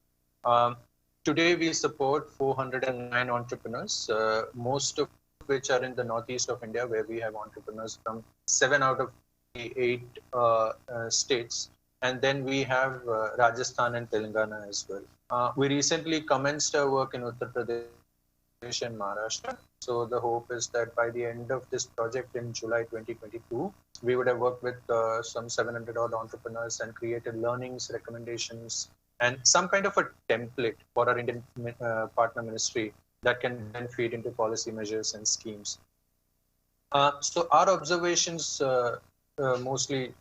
Today, we support 409 entrepreneurs, most of which are in the northeast of India, where we have entrepreneurs from 7 out of the 8 states. And then we have Rajasthan and Telangana as well. We recently commenced our work in Uttar Pradesh and Maharashtra. So the hope is that by the end of this project in July 2022, we would have worked with some 700 odd entrepreneurs and created learnings, recommendations, and some kind of a template for our Indian partner ministry that can then feed into policy measures and schemes. So our observations mostly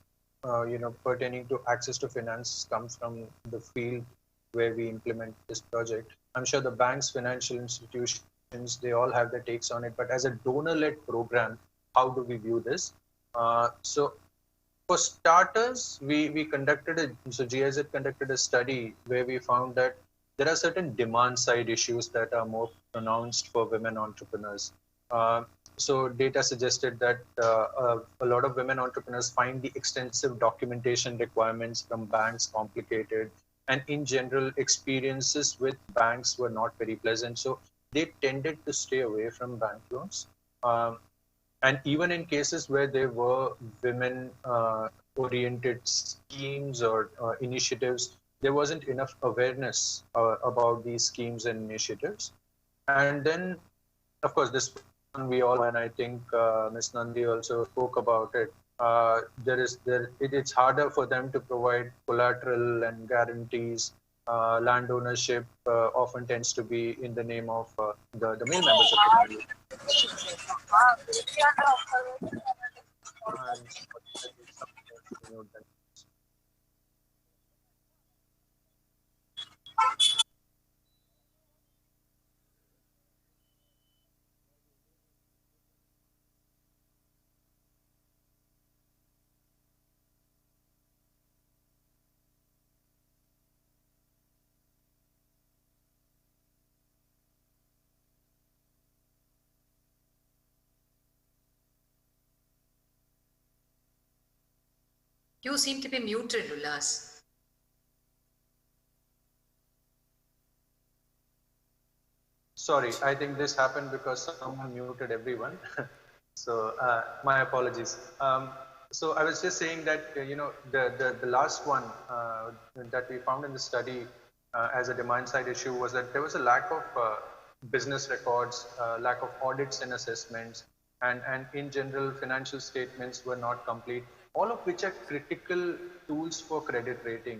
pertaining to access to finance comes from the field where we implement this project. I'm sure the banks, financial institutions, they all have their takes on it, but as a donor-led program, how do we view this? So for starters, we conducted GIZ conducted a study where we found that there are certain demand side issues that are more pronounced for women entrepreneurs. So data suggested that a lot of women entrepreneurs find the extensive documentation requirements from banks complicated, and in general, experiences with banks were not very pleasant. So they tended to stay away from bank loans. And even in cases where there were women-oriented schemes or initiatives, there wasn't enough awareness about these schemes and initiatives. And then, of course, this one we all, and I think Ms. Nandi also spoke about it, it's harder for them to provide collateral and guarantees. Land ownership often tends to be in the name of the male members of the family. You seem to be muted, Ullas. Sorry, I think this happened because someone muted everyone. So my apologies. So I was just saying that the last one that we found in the study as a demand side issue was that there was a lack of business records, lack of audits and assessments, and in general financial statements were not complete, all of which are critical tools for credit rating.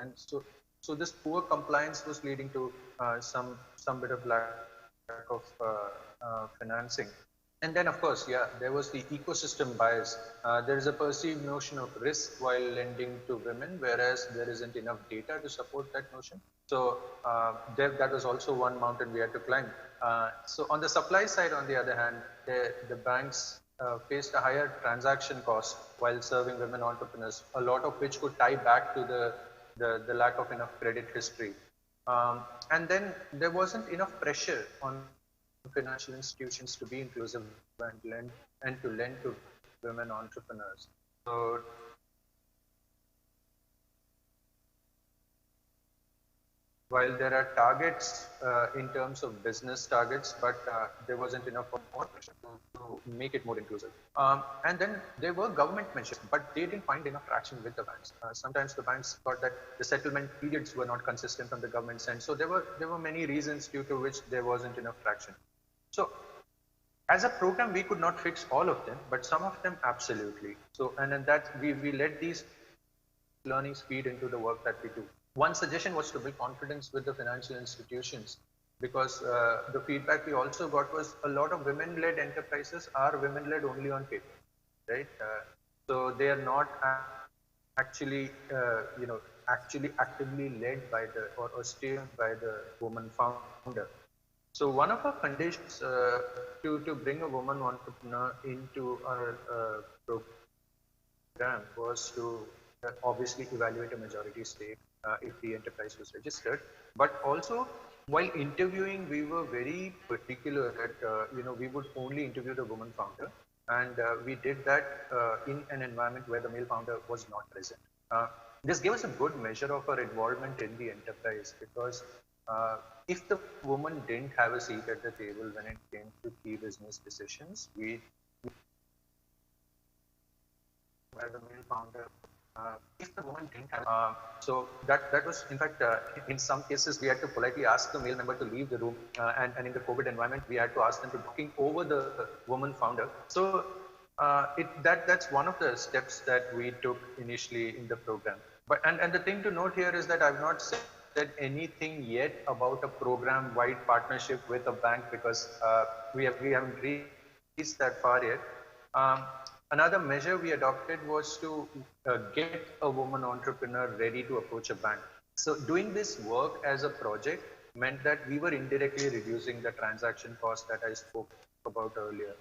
And so this poor compliance was leading to some bit of lack of financing. And then, of course, there was the ecosystem bias. There is a perceived notion of risk while lending to women, whereas there isn't enough data to support that notion. So that was also one mountain we had to climb. So on the supply side, on the other hand, the banks faced a higher transaction cost while serving women entrepreneurs, a lot of which could tie back to the lack of enough credit history. And then there wasn't enough pressure on financial institutions to be inclusive and to lend to women entrepreneurs. So while there are targets in terms of business targets, but there wasn't enough pressure to make it more inclusive. And then there were government measures, but they didn't find enough traction with the banks. Sometimes the banks thought that the settlement periods were not consistent from the government's end. So there were many reasons due to which there wasn't enough traction. So as a program, we could not fix all of them, but some of them absolutely. So, and then that we let these learnings feed into the work that we do. One suggestion was to build confidence with the financial institutions, because the feedback we also got was a lot of women-led enterprises are women-led only on paper, right? So they are not actually, actually actively led by the or steered by the woman founder. So one of our conditions to bring a woman entrepreneur into our program was to obviously evaluate a majority stake if the enterprise was registered, but also while interviewing, we were very particular that we would only interview the woman founder, and we did that in an environment where the male founder was not present. This gave us a good measure of our involvement in the enterprise, because if the woman didn't have a seat at the table when it came to key business decisions, we where the male founder. If the woman didn't have, so that was in fact in some cases we had to politely ask the male member to leave the room, and in the COVID environment we had to ask them to booking over the woman founder. So that's one of the steps that we took initially in the program. But and the thing to note here is that I've not said anything yet about a program-wide partnership with a bank, because we haven't reached that far yet. Another measure we adopted was to get a woman entrepreneur ready to approach a bank. So doing this work as a project meant that we were indirectly reducing the transaction cost that I spoke about earlier.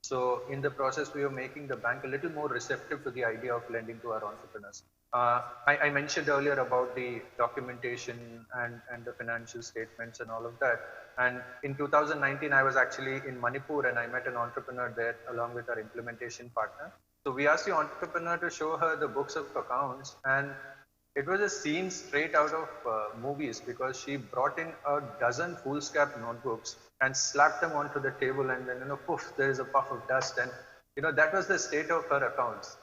So in the process, we were making the bank a little more receptive to the idea of lending to our entrepreneurs. I mentioned earlier about the documentation and the financial statements and all of that. And in 2019, I was actually in Manipur and I met an entrepreneur there along with our implementation partner. So we asked the entrepreneur to show her the books of accounts, and it was a scene straight out of movies, because she brought in a dozen foolscap notebooks and slapped them onto the table, and then poof, there is a puff of dust, and that was the state of her accounts.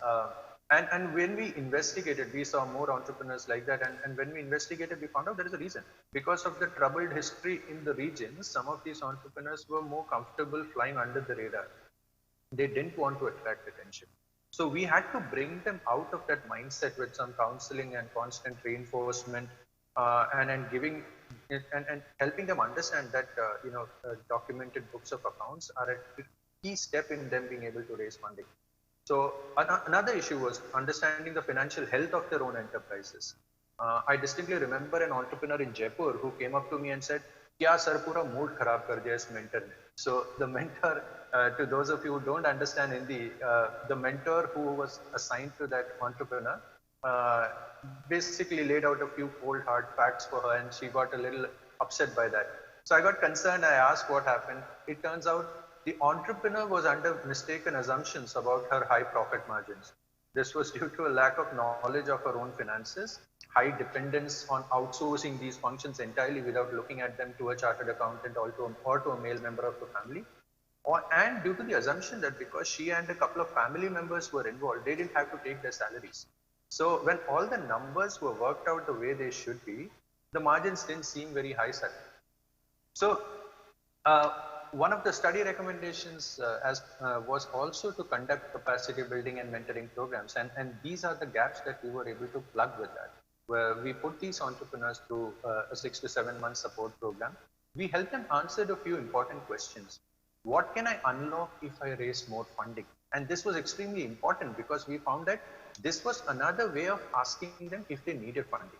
And when we investigated, we saw more entrepreneurs like that. And when we investigated, we found out there is a reason. Because of the troubled history in the region, some of these entrepreneurs were more comfortable flying under the radar. They didn't want to attract attention. So we had to bring them out of that mindset with some counseling and constant reinforcement, and giving and helping them understand that documented books of accounts are a key step in them being able to raise funding. So another issue was understanding the financial health of their own enterprises. I distinctly remember an entrepreneur in Jaipur who came up to me and said, "Kya sir, pura mood kharab kar diya is mentor ne." So the mentor, to those of you who don't understand Hindi, the mentor who was assigned to that entrepreneur basically laid out a few cold hard facts for her, and she got a little upset by that. So I got concerned. I asked what happened. It turns out the entrepreneur was under mistaken assumptions about her high profit margins. This was due to a lack of knowledge of her own finances, high dependence on outsourcing these functions entirely without looking at them to a chartered accountant or to a male member of the family, and due to the assumption that because she and a couple of family members were involved, they didn't have to take their salaries. So when all the numbers were worked out the way they should be, the margins didn't seem very high suddenly. So one of the study recommendations was also to conduct capacity building and mentoring programs. And these are the gaps that we were able to plug with that, where we put these entrepreneurs through a 6 to 7 month support program. We help them answer a few important questions. What can I unlock if I raise more funding? And this was extremely important because we found that this was another way of asking them if they needed funding.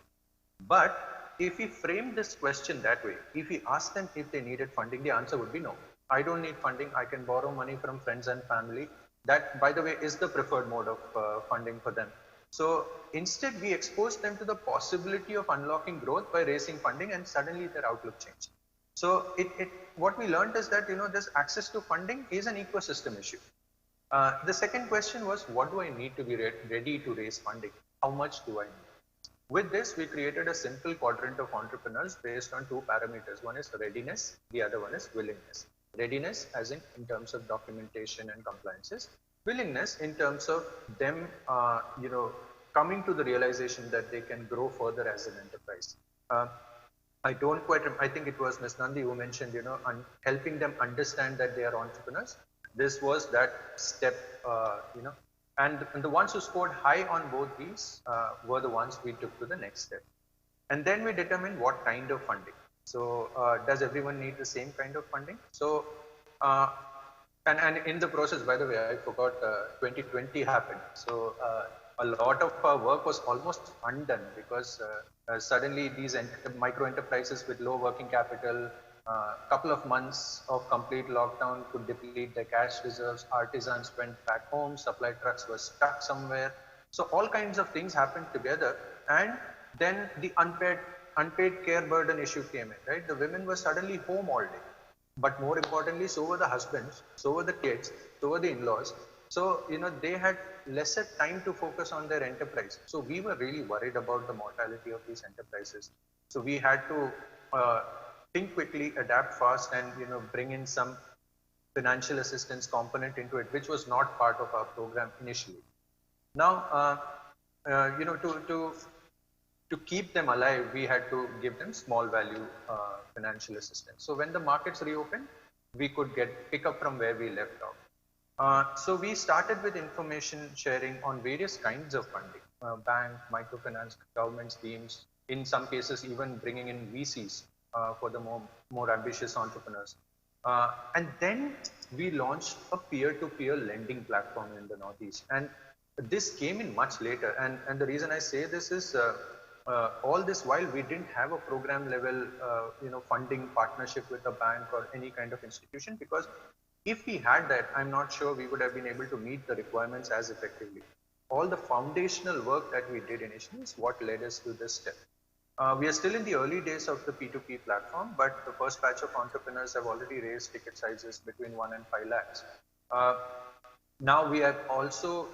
But if we frame this question that way, if we ask them if they needed funding, the answer would be no. I don't need funding. I can borrow money from friends and family. That, by the way, is the preferred mode of funding for them. So instead, we expose them to the possibility of unlocking growth by raising funding, and suddenly their outlook changed. So what we learned is that this access to funding is an ecosystem issue. The second question was, what do I need to be ready to raise funding? How much do I need? With this, we created a simple quadrant of entrepreneurs based on two parameters. One is readiness, the other one is willingness. Readiness as in terms of documentation and compliances. Willingness in terms of them, coming to the realization that they can grow further as an enterprise. I don't quite, I think it was Ms. Nandi who mentioned, helping them understand that they are entrepreneurs. This was that step, and the ones who scored high on both these were the ones we took to the next step. And then we determined what kind of funding. So does everyone need the same kind of funding? So, and in the process, by the way, I forgot 2020 happened. So a lot of our work was almost undone because suddenly these micro enterprises with low working capital, couple of months of complete lockdown could deplete their cash reserves, artisans went back home, supply trucks were stuck somewhere. So all kinds of things happened together, and then the unpaid care burden issue came in, right? The women were suddenly home all day, but more importantly, so were the husbands, so were the kids, so were the in-laws. So, they had lesser time to focus on their enterprise. So we were really worried about the mortality of these enterprises. So we had to think quickly, adapt fast, and bring in some financial assistance component into it, which was not part of our program initially. Now, to keep them alive, we had to give them small value financial assistance. So when the markets reopened, we could pick up from where we left off. So we started with information sharing on various kinds of funding, bank, microfinance, government schemes, in some cases even bringing in VCs for the more ambitious entrepreneurs. And then we launched a peer-to-peer lending platform in the Northeast. And this came in much later. And the reason I say this is all this while we didn't have a program level funding partnership with a bank or any kind of institution, because if we had that, I'm not sure we would have been able to meet the requirements as effectively. All the foundational work that we did initially is what led us to this step. We are still in the early days of the P2P platform, but the first batch of entrepreneurs have already raised ticket sizes between 1 and 5 lakhs. Now we have also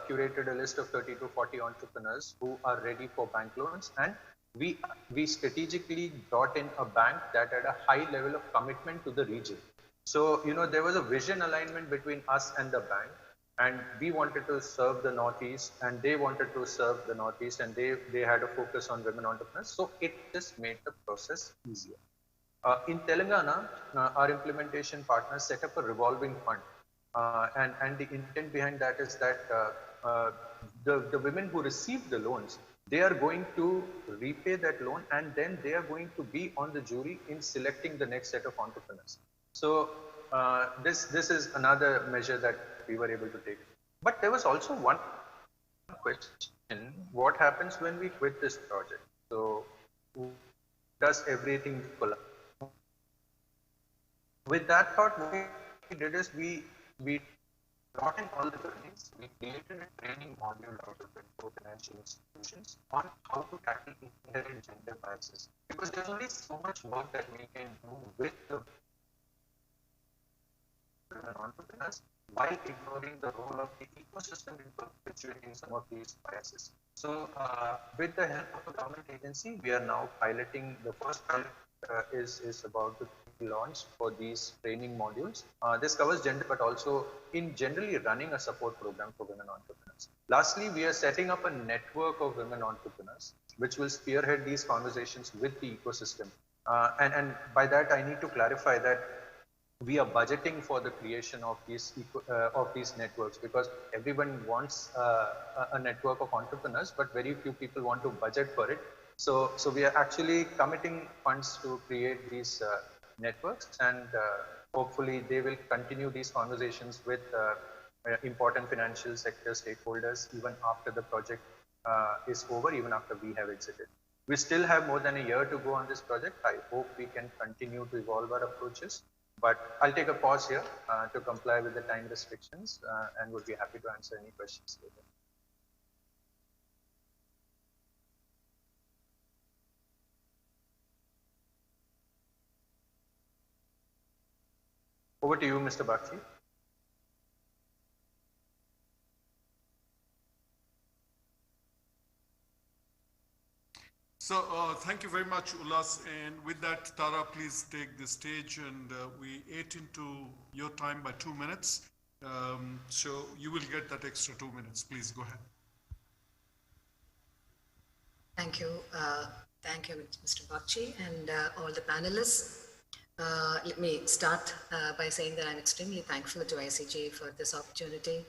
curated a list of 30 to 40 entrepreneurs who are ready for bank loans, and we strategically brought in a bank that had a high level of commitment to the region. So, there was a vision alignment between us and the bank, and we wanted to serve the Northeast, and they wanted to serve the Northeast, and they had a focus on women entrepreneurs. So it just made the process easier. In Telangana, our implementation partner set up a revolving fund. And the intent behind that is that the women who receive the loans, they are going to repay that loan, and then they are going to be on the jury in selecting the next set of entrepreneurs. So this is another measure that we were able to take. But there was also one question: what happens when we quit this project? So does everything collapse? With that thought, what we did is we brought in all the learnings. We created a training module out of it for financial institutions on how to tackle inherent gender biases. Because there's only so much work that we can do with the entrepreneurs while ignoring the role of the ecosystem in perpetuating some of these biases. So with the help of a government agency, we are now piloting. The first pilot is about to be launched for these training modules. This covers gender, but also in generally running a support program for women entrepreneurs. Lastly, we are setting up a network of women entrepreneurs, which will spearhead these conversations with the ecosystem. And by that, I need to clarify that we are budgeting for the creation of these networks, because everyone wants a network of entrepreneurs, but very few people want to budget for it. So we are actually committing funds to create these networks, and hopefully they will continue these conversations with important financial sector stakeholders even after the project is over, even after we have exited. We still have more than a year to go on this project. I hope we can continue to evolve our approaches. But I'll take a pause here to comply with the time restrictions and would be happy to answer any questions later. Over to you, Mr. Bakshi. So thank you very much, Ullas. And with that, Tara, please take the stage. And we ate into your time by 2 minutes. So you will get that extra 2 minutes. Please go ahead. Thank you. Thank you, Mr. Bakshi, and all the panelists. Let me start by saying that I'm extremely thankful to ICGE for this opportunity,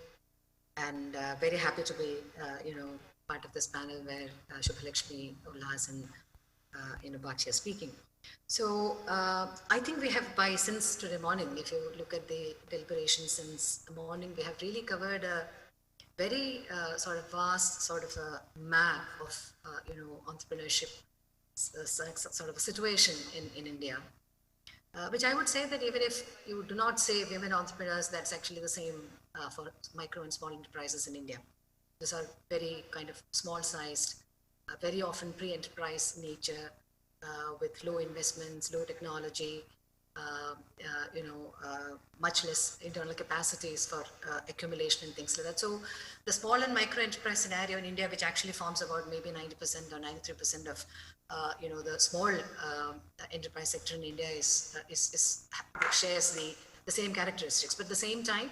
and very happy to be, part of this panel where Shubhalakshmi, Ullas, and Bakshi are speaking. So I think we have, since today morning, if you look at the deliberations since the morning, we have really covered a very sort of vast sort of a map of, entrepreneurship, sort of a situation in India. Which I would say that even if you do not say women entrepreneurs, that's actually the same for micro and small enterprises in India. These are very kind of small-sized, very often pre-enterprise nature, with low investments, low technology, much less internal capacities for accumulation and things like that. So the small and micro enterprise scenario in India, which actually forms about maybe 90% or 93% of the small enterprise sector in India shares the same characteristics. But at the same time,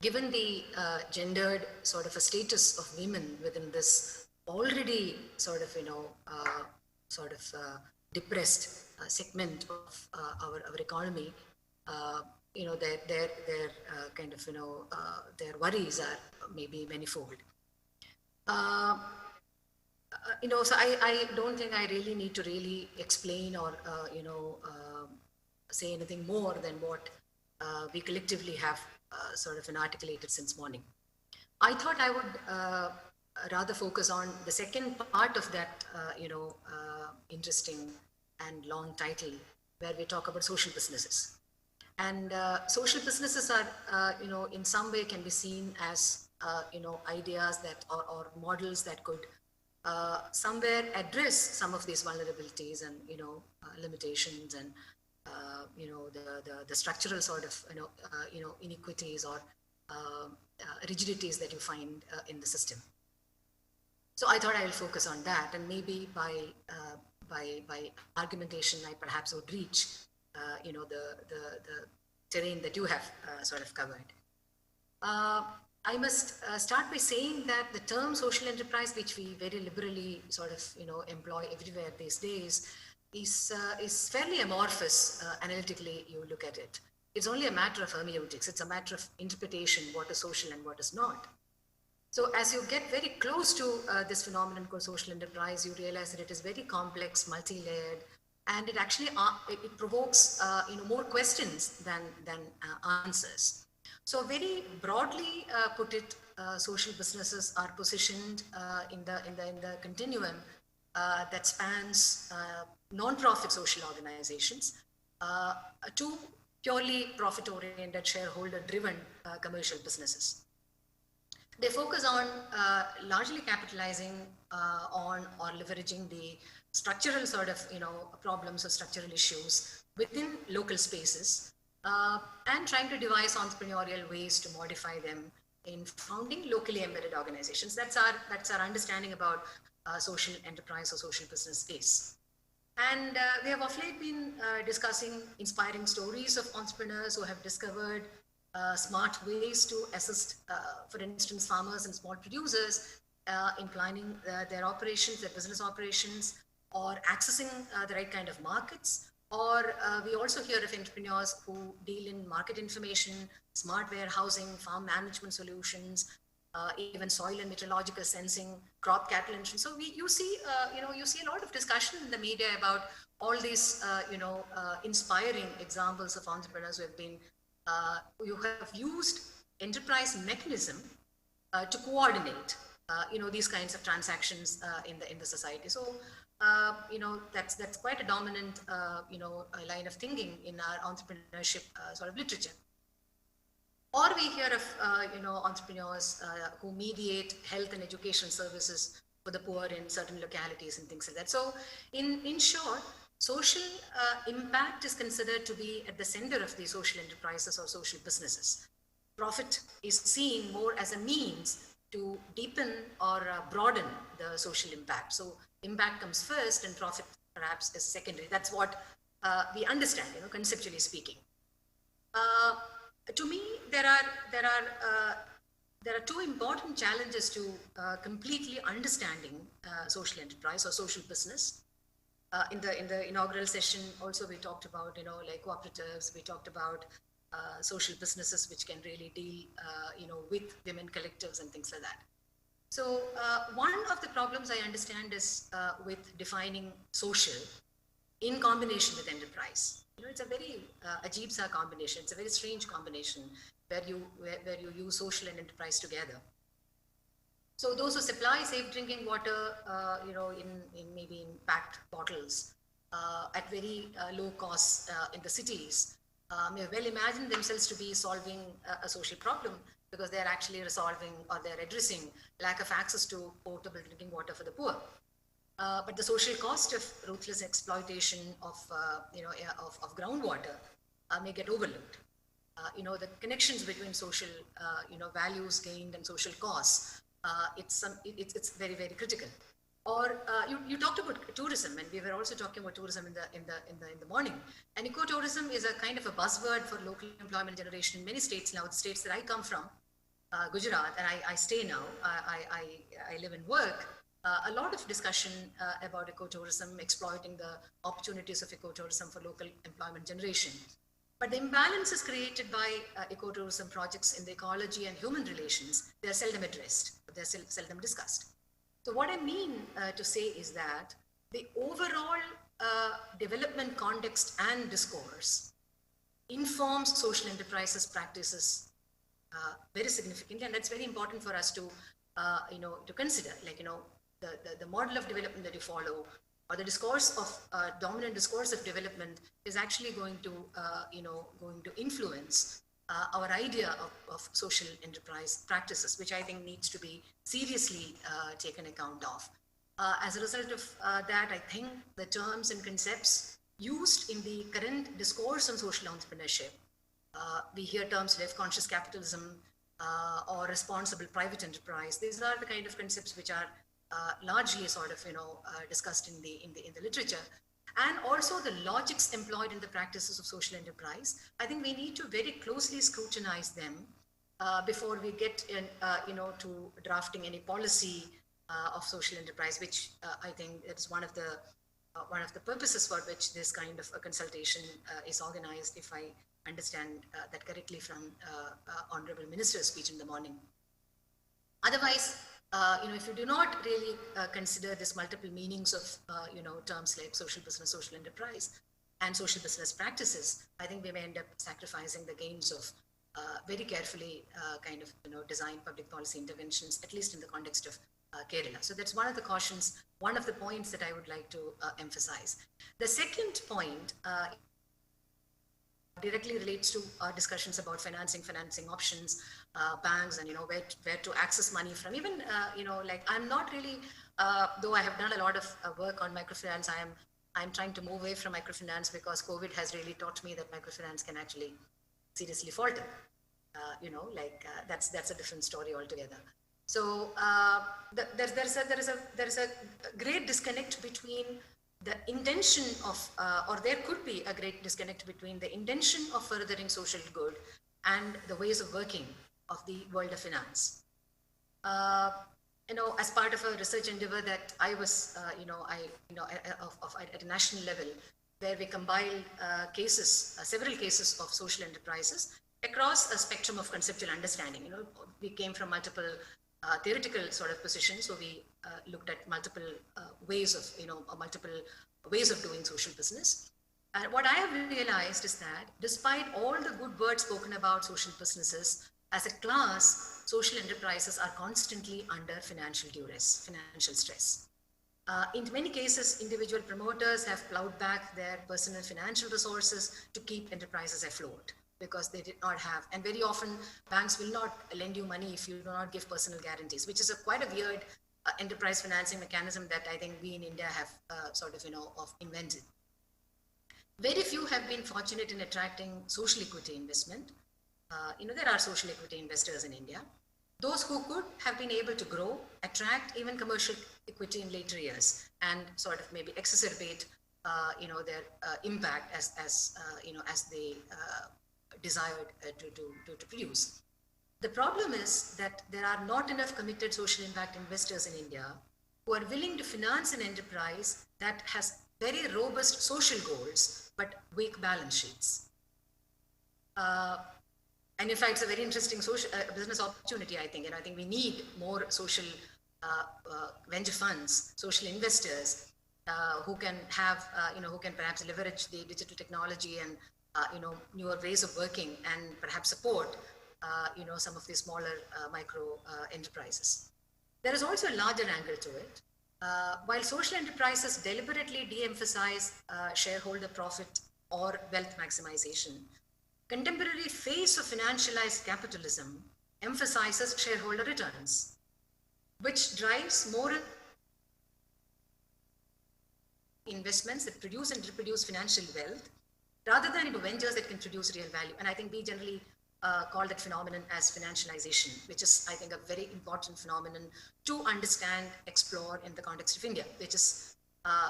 given the gendered sort of a status of women within this already sort of depressed segment of our economy, their kind of their worries are maybe manifold. So I don't think I really need to really explain or say anything more than what we collectively have sort of articulated since morning. I thought I would rather focus on the second part of that interesting and long title, where we talk about social businesses. And social businesses are, in some way can be seen as, ideas that or models that could somewhere address some of these vulnerabilities and, limitations and, the structural sort of, inequities or rigidities that you find in the system. So I thought I will focus on that, and maybe by argumentation, I perhaps would reach, the terrain that you have sort of covered. I must start by saying that the term social enterprise, which we very liberally sort of, employ everywhere these days, is fairly amorphous analytically. You look at it. It's only a matter of hermeneutics. It's a matter of interpretation, what is social and what is not. So as you get very close to this phenomenon called social enterprise, you realize that it is very complex, multi-layered, and it actually it provokes more questions than answers. So very broadly put it, social businesses are positioned in the continuum that spans non-profit social organizations to purely profit-oriented, shareholder-driven commercial businesses. They focus on largely capitalizing on or leveraging the structural sort of, problems or structural issues within local spaces and trying to devise entrepreneurial ways to modify them in founding locally embedded organizations. That's our understanding about social enterprise or social business is. And we have of late been discussing inspiring stories of entrepreneurs who have discovered smart ways to assist, for instance, farmers and small producers in planning their operations, their business operations, or accessing the right kind of markets. Or we also hear of entrepreneurs who deal in market information, smart warehousing, farm management solutions, even soil and meteorological sensing, crop cattle insurance. So you see a lot of discussion in the media about all these, inspiring examples of entrepreneurs who have been you have used enterprise mechanism to coordinate, these kinds of transactions in the society. So, that's quite a dominant, line of thinking in our entrepreneurship sort of literature. Or we hear of, entrepreneurs who mediate health and education services for the poor in certain localities and things like that. So, in short, social impact is considered to be at the center of the social enterprises or social businesses. Profit is seen more as a means to deepen or broaden the social impact. So impact comes first and profit perhaps is secondary. That's what we understand, conceptually speaking. To me, there are two important challenges to completely understanding social enterprise or social business. In the inaugural session, also we talked about like cooperatives. We talked about social businesses which can really deal with women collectives and things like that. So one of the problems I understand is with defining social in combination with enterprise. It's a very ajeeb sa combination. It's a very strange combination where you use social and enterprise together. So those who supply safe drinking water, in maybe in packed bottles at very low costs in the cities, may well imagine themselves to be solving a social problem, because they're actually resolving or they're addressing lack of access to potable drinking water for the poor. But the social cost of ruthless exploitation of groundwater may get overlooked. The connections between social values gained and social costs, it's very, very critical. Or you talked about tourism, and we were also talking about tourism in the morning. And ecotourism is a kind of a buzzword for local employment generation in many states now. The states that I come from, Gujarat, and I stay now. I live and work. A lot of discussion about ecotourism, exploiting the opportunities of ecotourism for local employment generation. But the imbalances created by ecotourism projects in the ecology and human relations, they're seldom addressed, they're seldom discussed. So what I mean to say is that the overall development context and discourse informs social enterprises practices very significantly, and that's very important for us to consider. Like the model of development that you follow, or the discourse of dominant discourse of development, is actually going to influence our idea of social enterprise practices, which I think needs to be seriously taken account of. As a result of that, I think the terms and concepts used in the current discourse on social entrepreneurship, we hear terms like conscious capitalism or responsible private enterprise. These are the kind of concepts which are largely sort of discussed in the literature. And also the logics employed in the practices of social enterprise. I think we need to very closely scrutinize them before we get in, to drafting any policy of social enterprise, which I think it's one of the purposes for which this kind of a consultation is organized, if I understand that correctly from Honorable Minister's speech in the morning. Otherwise, if you do not really consider this multiple meanings of, terms like social business, social enterprise, and social business practices, I think we may end up sacrificing the gains of very carefully designed public policy interventions, at least in the context of Kerala. So that's one of the cautions, one of the points that I would like to emphasize. The second point directly relates to discussions about financing options, banks, and where to access money from. Even I'm not really, though I have done a lot of work on microfinance, I'm trying to move away from microfinance because COVID has really taught me that microfinance can actually seriously falter. That's a different story altogether. So there is a great disconnect between the intention of, or there could be a great disconnect between the intention of furthering social good and the ways of working of the world of finance. As part of a research endeavor that I was, at a national level, where we compiled several cases of social enterprises across a spectrum of conceptual understanding. We came from multiple theoretical sort of positions, so we looked at multiple ways of doing social business. And what I have realized is that despite all the good words spoken about social businesses, as a class, social enterprises are constantly under financial duress, financial stress. In many cases, individual promoters have plowed back their personal financial resources to keep enterprises afloat because they did not have, and very often banks will not lend you money if you do not give personal guarantees, which is quite a weird enterprise financing mechanism that I think we in India have invented. Very few have been fortunate in attracting social equity investment. There are social equity investors in India. those who could have been able to grow, attract even commercial equity in later years, and sort of maybe exacerbate, their impact as they desired to produce. The problem is that there are not enough committed social impact investors in India who are willing to finance an enterprise that has very robust social goals but weak balance sheets. And in fact, it's a very interesting social business opportunity, I think. And I think we need more social venture funds, social investors who can have, who can perhaps leverage the digital technology and, newer ways of working and perhaps support, some of the smaller micro enterprises. There is also a larger angle to it. While social enterprises deliberately de-emphasize shareholder profit or wealth maximization, contemporary face of financialized capitalism emphasizes shareholder returns, which drives more investments that produce and reproduce financial wealth rather than into ventures that can produce real value. And I think we generally call that phenomenon as financialization, which is, I think, a very important phenomenon to understand, explore in the context of India, which is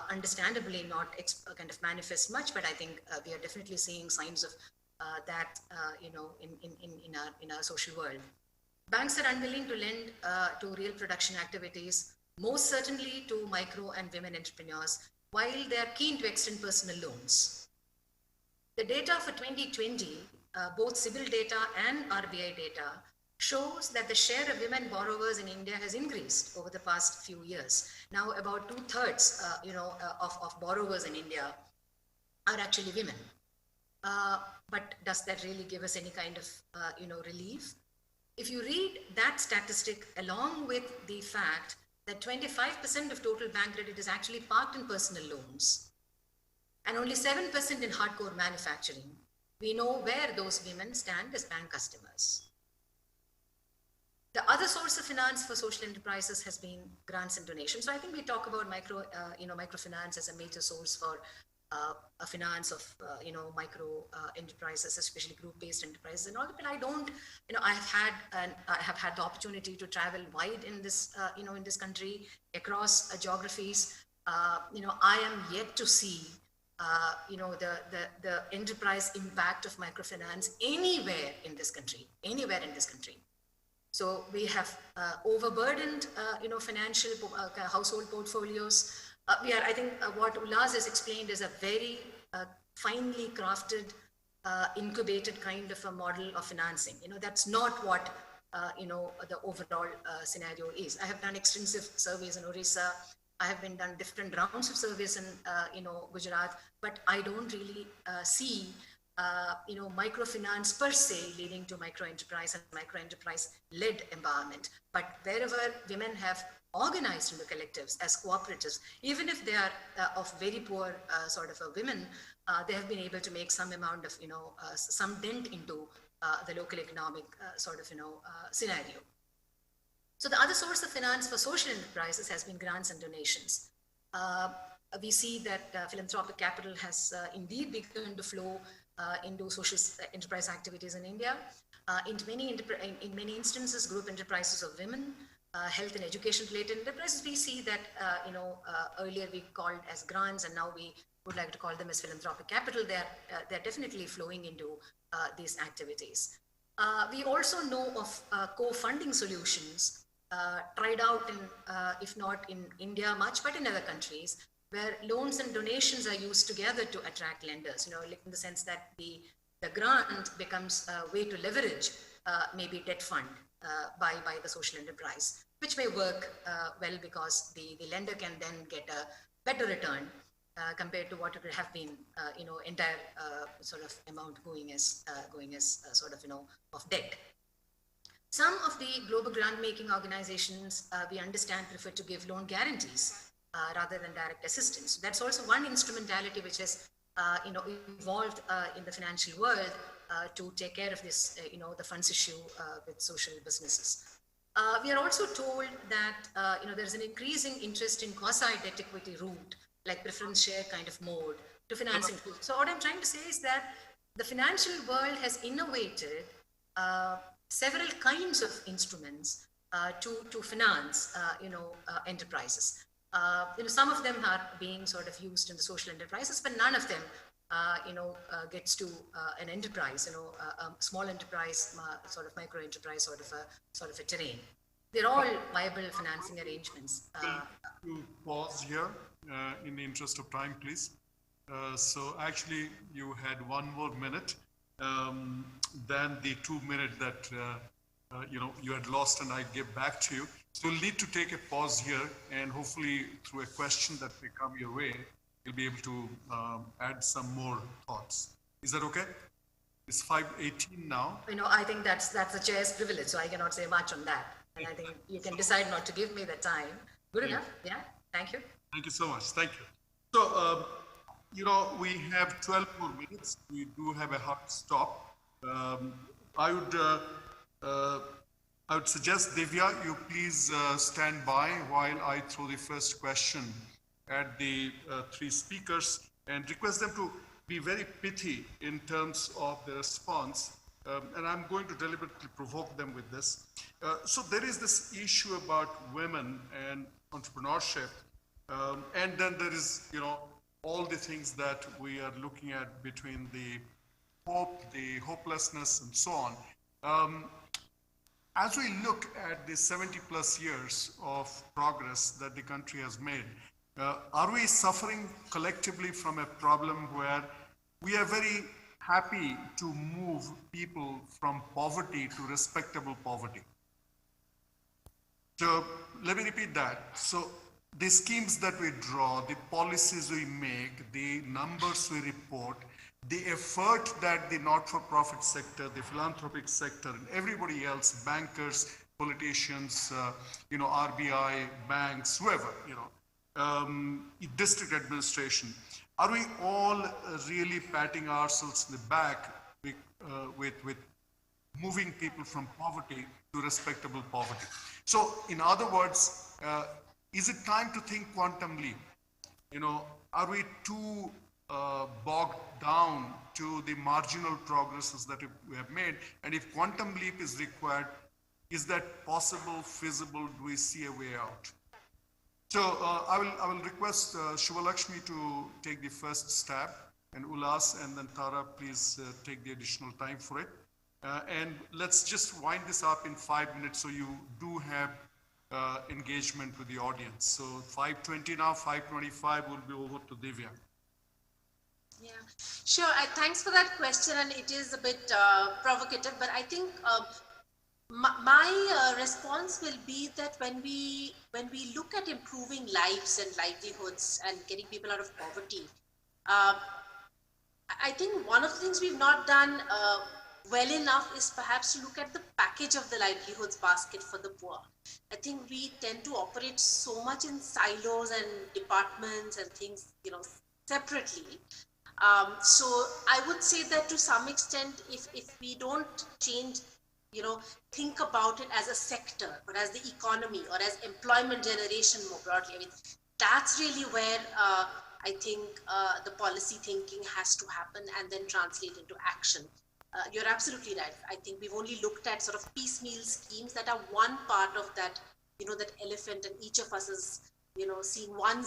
understandably not kind of manifest much, but I think we are definitely seeing signs of that, in our social world. Banks are unwilling to lend to real production activities, most certainly to micro and women entrepreneurs, while they are keen to extend personal loans. The data for 2020, both CIBIL data and RBI data, shows that the share of women borrowers in India has increased over the past few years. Now, about 2/3, of borrowers in India are actually women. But does that really give us any kind of, relief? If you read that statistic along with the fact that 25% of total bank credit is actually parked in personal loans and only 7% in hardcore manufacturing, we know where those women stand as bank customers. The other source of finance for social enterprises has been grants and donations. So I think we talk about microfinance as a major source for a finance of micro enterprises, especially group-based enterprises and all that. But I don't, I have had the opportunity to travel wide in this in this country across geographies. I am yet to see the enterprise impact of microfinance anywhere in this country. So we have overburdened financial household portfolios. I think what Ullas has explained is a very finely crafted, incubated kind of a model of financing. That's not what the overall scenario is. I have done extensive surveys in Orissa. I have been done different rounds of surveys in Gujarat, but I don't really see microfinance per se leading to microenterprise and microenterprise-led empowerment. But wherever women have organized into collectives as cooperatives, even if they are of very poor sort of women, they have been able to make some amount of some dent into the local economic scenario. So the other source of finance for social enterprises has been grants and donations. We see that philanthropic capital has indeed begun to flow into social enterprise activities in India. In many instances, group enterprises of women, health and education related enterprises, we see that earlier we called as grants, and now we would like to call them as philanthropic capital. They're definitely flowing into these activities. We also know of co-funding solutions tried out in, if not in India much, but in other countries, where loans and donations are used together to attract lenders, like in the sense that the grant becomes a way to leverage maybe debt fund by the social enterprise, which may work well because the lender can then get a better return compared to what it would have been, entire sort of amount going as sort of, of debt. Some of the global grant-making organizations, we understand, prefer to give loan guarantees rather than direct assistance. That's also one instrumentality which has, evolved in the financial world to take care of this, the funds issue with social businesses. We are also told that, there's an increasing interest in quasi-debt equity route, like preference share kind of mode to financing. So what I'm trying to say is that the financial world has innovated several kinds of instruments to finance, enterprises. Some of them are being sort of used in the social enterprises, but none of them, gets to an enterprise, a small enterprise, sort of micro enterprise, sort of a terrain. They're all viable financing arrangements. To pause here in the interest of time, please. So actually, you had 1 more minute than the 2 minutes that you had lost, and I'd get back to you. So we'll need to take a pause here, and hopefully through a question that may come your way, you'll be able to add some more thoughts. Is that okay? It's 5:18 now. I think that's the chair's privilege, so I cannot say much on that. And I think you can decide not to give me the time. Good enough. Yeah. Thank you. Thank you so much. Thank you. So, we have 12 more minutes. We do have a hard stop. I would suggest, Divya, you please stand by while I throw the first question at the 3 speakers and request them to be very pithy in terms of the response. And I'm going to deliberately provoke them with this. So there is this issue about women and entrepreneurship. And then there is, all the things that we are looking at between the hope, the hopelessness, and so on. As we look at the 70 plus years of progress that the country has made, are we suffering collectively from a problem where we are very happy to move people from poverty to respectable poverty? So let me repeat that. So the schemes that we draw, the policies we make, the numbers we report, the effort that the not-for-profit sector, the philanthropic sector, and everybody else, bankers, politicians, RBI, banks, whoever, district administration, are we all really patting ourselves in the back with moving people from poverty to respectable poverty? So, in other words, is it time to think quantum leap? Are we too bogged down to the marginal progresses that we have made? And if quantum leap is required, is that possible, feasible? Do we see a way out? So I will request Shivalakshmi to take the first stab, and Ulas, and then Tara, please take the additional time for it. And let's just wind this up in 5 minutes so you do have engagement with the audience. So 5:20 now, 5:25 will be over to Divya. Yeah, sure. Thanks for that question, and it is a bit provocative, but I think my response will be that when we look at improving lives and livelihoods and getting people out of poverty, I think one of the things we've not done well enough is perhaps to look at the package of the livelihoods basket for the poor. I think we tend to operate so much in silos and departments and things, separately. So I would say that to some extent, if we don't change, think about it as a sector or as the economy or as employment generation more broadly, I mean, that's really where I think the policy thinking has to happen and then translate into action. You're absolutely right. I think we've only looked at sort of piecemeal schemes that are one part of that, that elephant, and each of us is, seeing one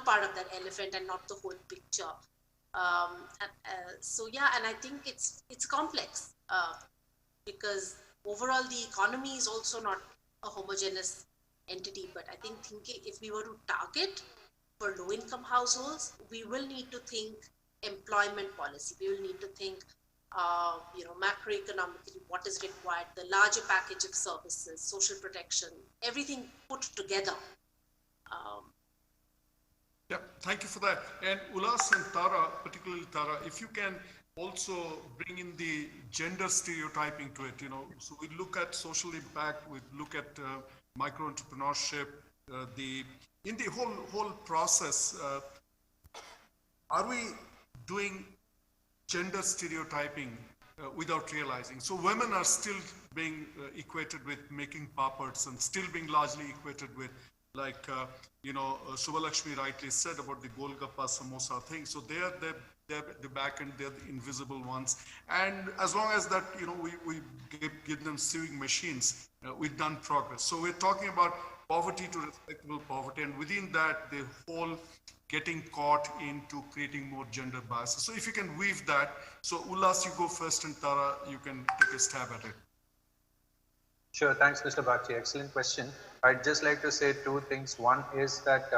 part of that elephant and not the whole picture. So yeah, and I think it's complex because overall the economy is also not a homogeneous entity. But I think if we were to target for low-income households, we will need to think employment policy. We will need to think, macroeconomically, what is required, the larger package of services, social protection, everything put together. Yeah, thank you for that. And Ulas and Tara, particularly Tara, if you can also bring in the gender stereotyping to it, so we look at social impact, we look at micro-entrepreneurship, in the whole process, are we doing gender stereotyping without realizing? So women are still being equated with making papads and still being largely equated with like, Subhalakshmi rightly said about the Golgappa Samosa thing. So they're the back end, they're the invisible ones. And as long as that, we give them sewing machines, we've done progress. So we're talking about poverty to respectable poverty. And within that, the whole getting caught into creating more gender biases. So if you can weave that. So Ullas, you go first, and Tara, you can take a stab at it. Sure, thanks, Mr. Bagchi. Excellent question. I'd just like to say two things. One is that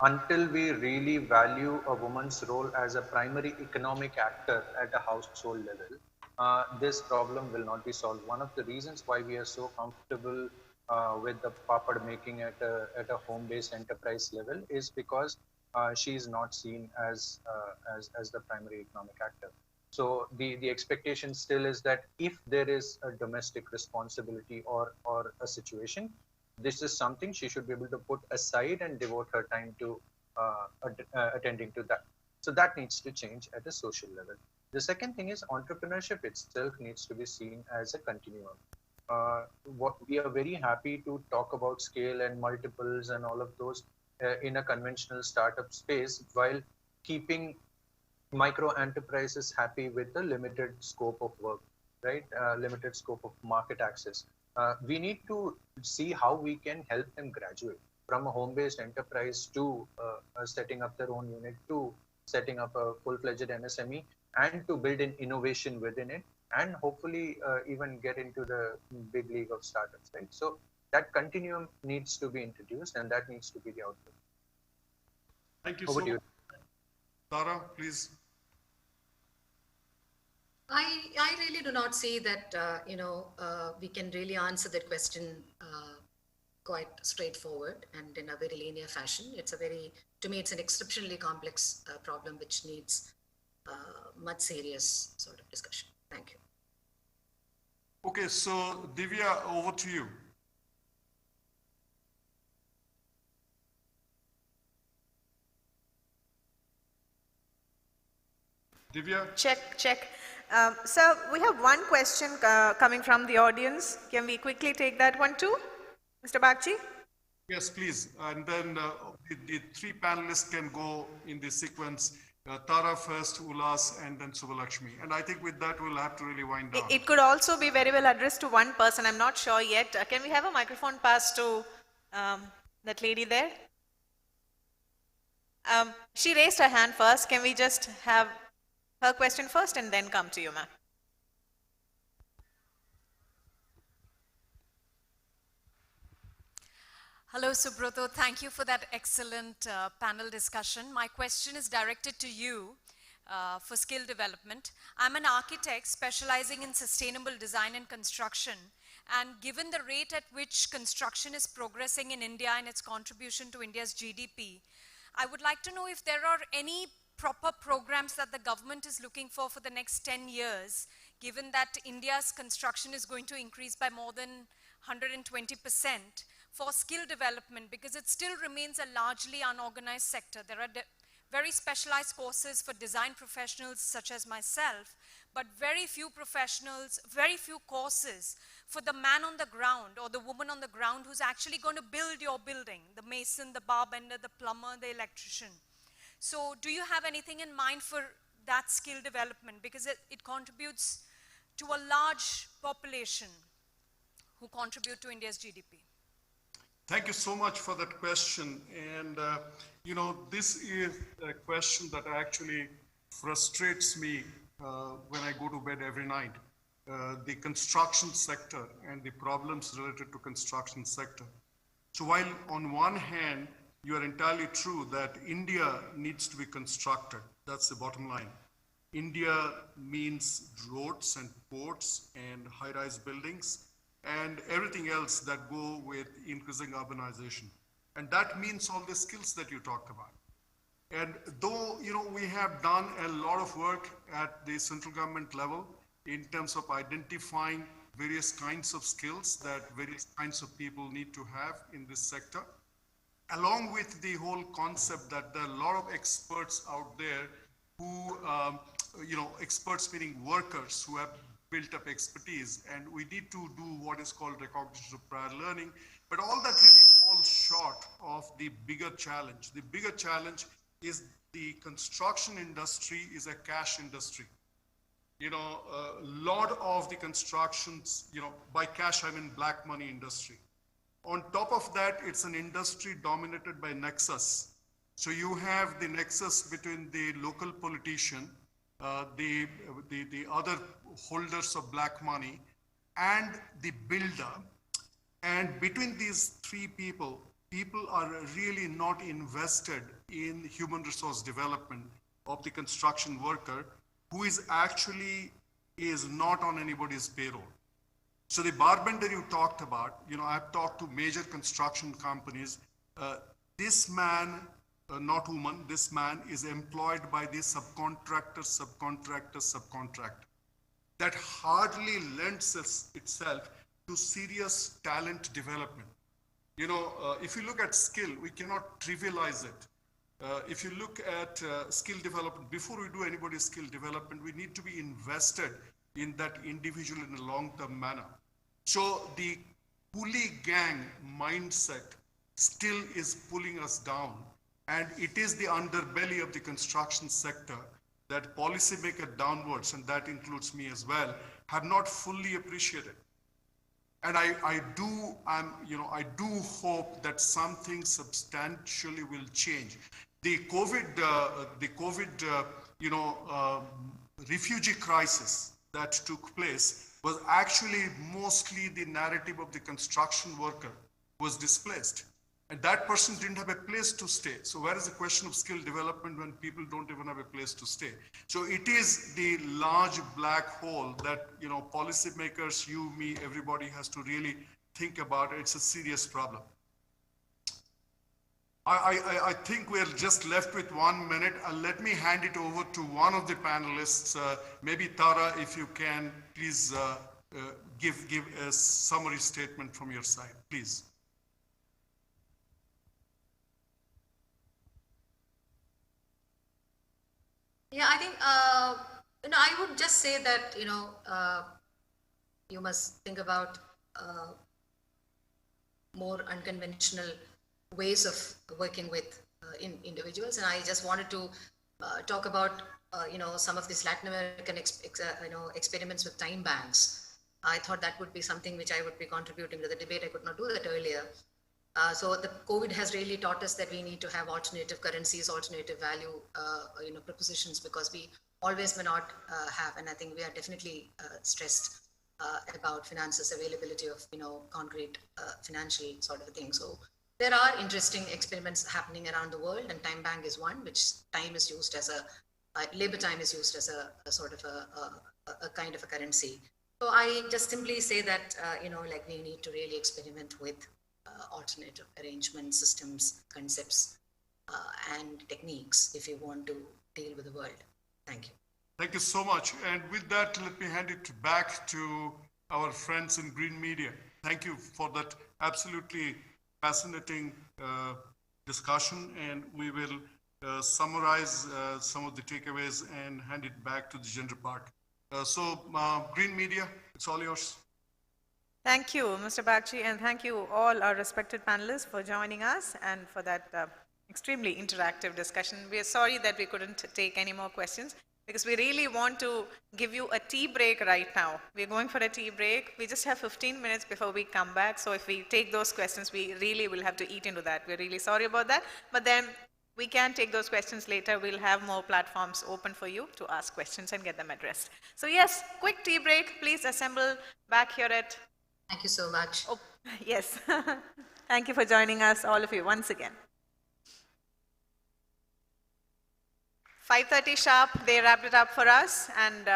until we really value a woman's role as a primary economic actor at a household level, this problem will not be solved. One of the reasons why we are so comfortable with the papad making at a home-based enterprise level is because she is not seen as the primary economic actor. So the expectation still is that if there is a domestic responsibility or a situation, this is something she should be able to put aside and devote her time to attending to that. So that needs to change at a social level. The second thing is entrepreneurship itself needs to be seen as a continuum. What we are very happy to talk about scale and multiples and all of those in a conventional startup space, while keeping micro enterprises happy with the limited scope of work, right? Limited scope of market access. We need to see how we can help them graduate from a home-based enterprise to setting up their own unit, to setting up a full-fledged MSME, and to build an innovation within it, and hopefully even get into the big league of startups, right? So that continuum needs to be introduced, and that needs to be the output. Thank you so much. Tara, please. I really do not see that, we can really answer that question quite straightforward and in a very linear fashion. To me, it's an exceptionally complex problem which needs much serious sort of discussion. Thank you. Okay, so Divya, over to you. Divya? Check. So we have one question coming from the audience. Can we quickly take that one too? Mr. Bagchi? Yes, please. And then the three panelists can go in the sequence. Tara first, Ullas, and then Subhalakshmi. And I think with that, we'll have to really wind down. It could also be very well addressed to one person. I'm not sure yet. Can we have a microphone pass to that lady there? She raised her hand first. Can we just have her question first and then come to you, ma'am? Hello, Subrata. Thank you for that excellent panel discussion. My question is directed to you for skill development. I'm an architect specializing in sustainable design and construction. And given the rate at which construction is progressing in India and its contribution to India's GDP, I would like to know if there are any proper programs that the government is looking for the next 10 years, given that India's construction is going to increase by more than 120%. For skill development, because it still remains a largely unorganized sector. There are very specialized courses for design professionals such as myself, but very few professionals, very few courses for the man on the ground or the woman on the ground who's actually going to build your building, the mason, the bar bender, the plumber, the electrician. So do you have anything in mind for that skill development? Because it contributes to a large population who contribute to India's GDP. Thank you so much for that question. And, this is a question that actually frustrates me when I go to bed every night. The construction sector and the problems related to construction sector. So while on one hand, you are entirely true that India needs to be constructed. That's the bottom line. India means roads and ports and high-rise buildings and everything else that go with increasing urbanization. And that means all the skills that you talked about. And though, we have done a lot of work at the central government level in terms of identifying various kinds of skills that various kinds of people need to have in this sector, along with the whole concept that there are a lot of experts out there who, experts meaning workers who have built up expertise, and we need to do what is called recognition of prior learning. But all that really falls short of the bigger challenge. The bigger challenge is the construction industry is a cash industry. A lot of the constructions, by cash I mean black money industry. On top of that, it's an industry dominated by nexus. So you have the nexus between the local politician, the other holders of black money, and the builder. And between these three people are really not invested in human resource development of the construction worker, who is not on anybody's payroll. So the barbender you talked about, I've talked to major construction companies. This man, not woman, this man is employed by the subcontractor. That hardly lends itself to serious talent development. If you look at skill, we cannot trivialize it. If you look at skill development, before we do anybody's skill development, we need to be invested in that individual in a long-term manner. So the coolie gang mindset still is pulling us down, and it is the underbelly of the construction sector that policymaker downwards, and that includes me as well, have not fully appreciated. And I do hope that something substantially will change. The COVID refugee crisis that took place was actually mostly the narrative of the construction worker was displaced. And that person didn't have a place to stay. So where is the question of skill development when people don't even have a place to stay? So it is the large black hole that, policymakers, you, me, everybody has to really think about. It's a serious problem. I think we're just left with 1 minute. Let me hand it over to one of the panelists. Maybe Tara, if you can, please give a summary statement from your side, please. Yeah, I think, I would just say that, you must think about more unconventional ways of working with individuals. And I just wanted to talk about, some of these Latin American experiments with time banks. I thought that would be something which I would be contributing to the debate. I could not do that earlier. So the COVID has really taught us that we need to have alternative currencies, alternative value, propositions, because we always may not have, and I think we are definitely stressed about finances, availability of, concrete financial sort of a thing. So there are interesting experiments happening around the world, and time bank is one, which time is used as labor time is used as a sort of a kind of a currency. So I just simply say that, we need to really experiment with alternative arrangement systems, concepts, and techniques if you want to deal with the world. Thank you. Thank you so much. And with that, let me hand it back to our friends in Green Media. Thank you for that absolutely fascinating discussion, and we will summarize some of the takeaways and hand it back to the gender part. So Green Media, it's all yours. Thank you, Mr. Bagchi, and thank you all our respected panelists for joining us and for that extremely interactive discussion. We are sorry that we couldn't take any more questions because we really want to give you a tea break right now. We're going for a tea break. We just have 15 minutes before we come back. So if we take those questions, we really will have to eat into that. We're really sorry about that. But then we can take those questions later. We'll have more platforms open for you to ask questions and get them addressed. So yes, quick tea break. Please assemble back here at... Thank you so much. Oh, yes. Thank you for joining us, all of you, once again. 5:30 sharp, they wrapped it up for us, and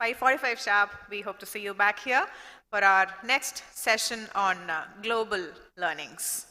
5:45 sharp, we hope to see you back here for our next session on global learnings.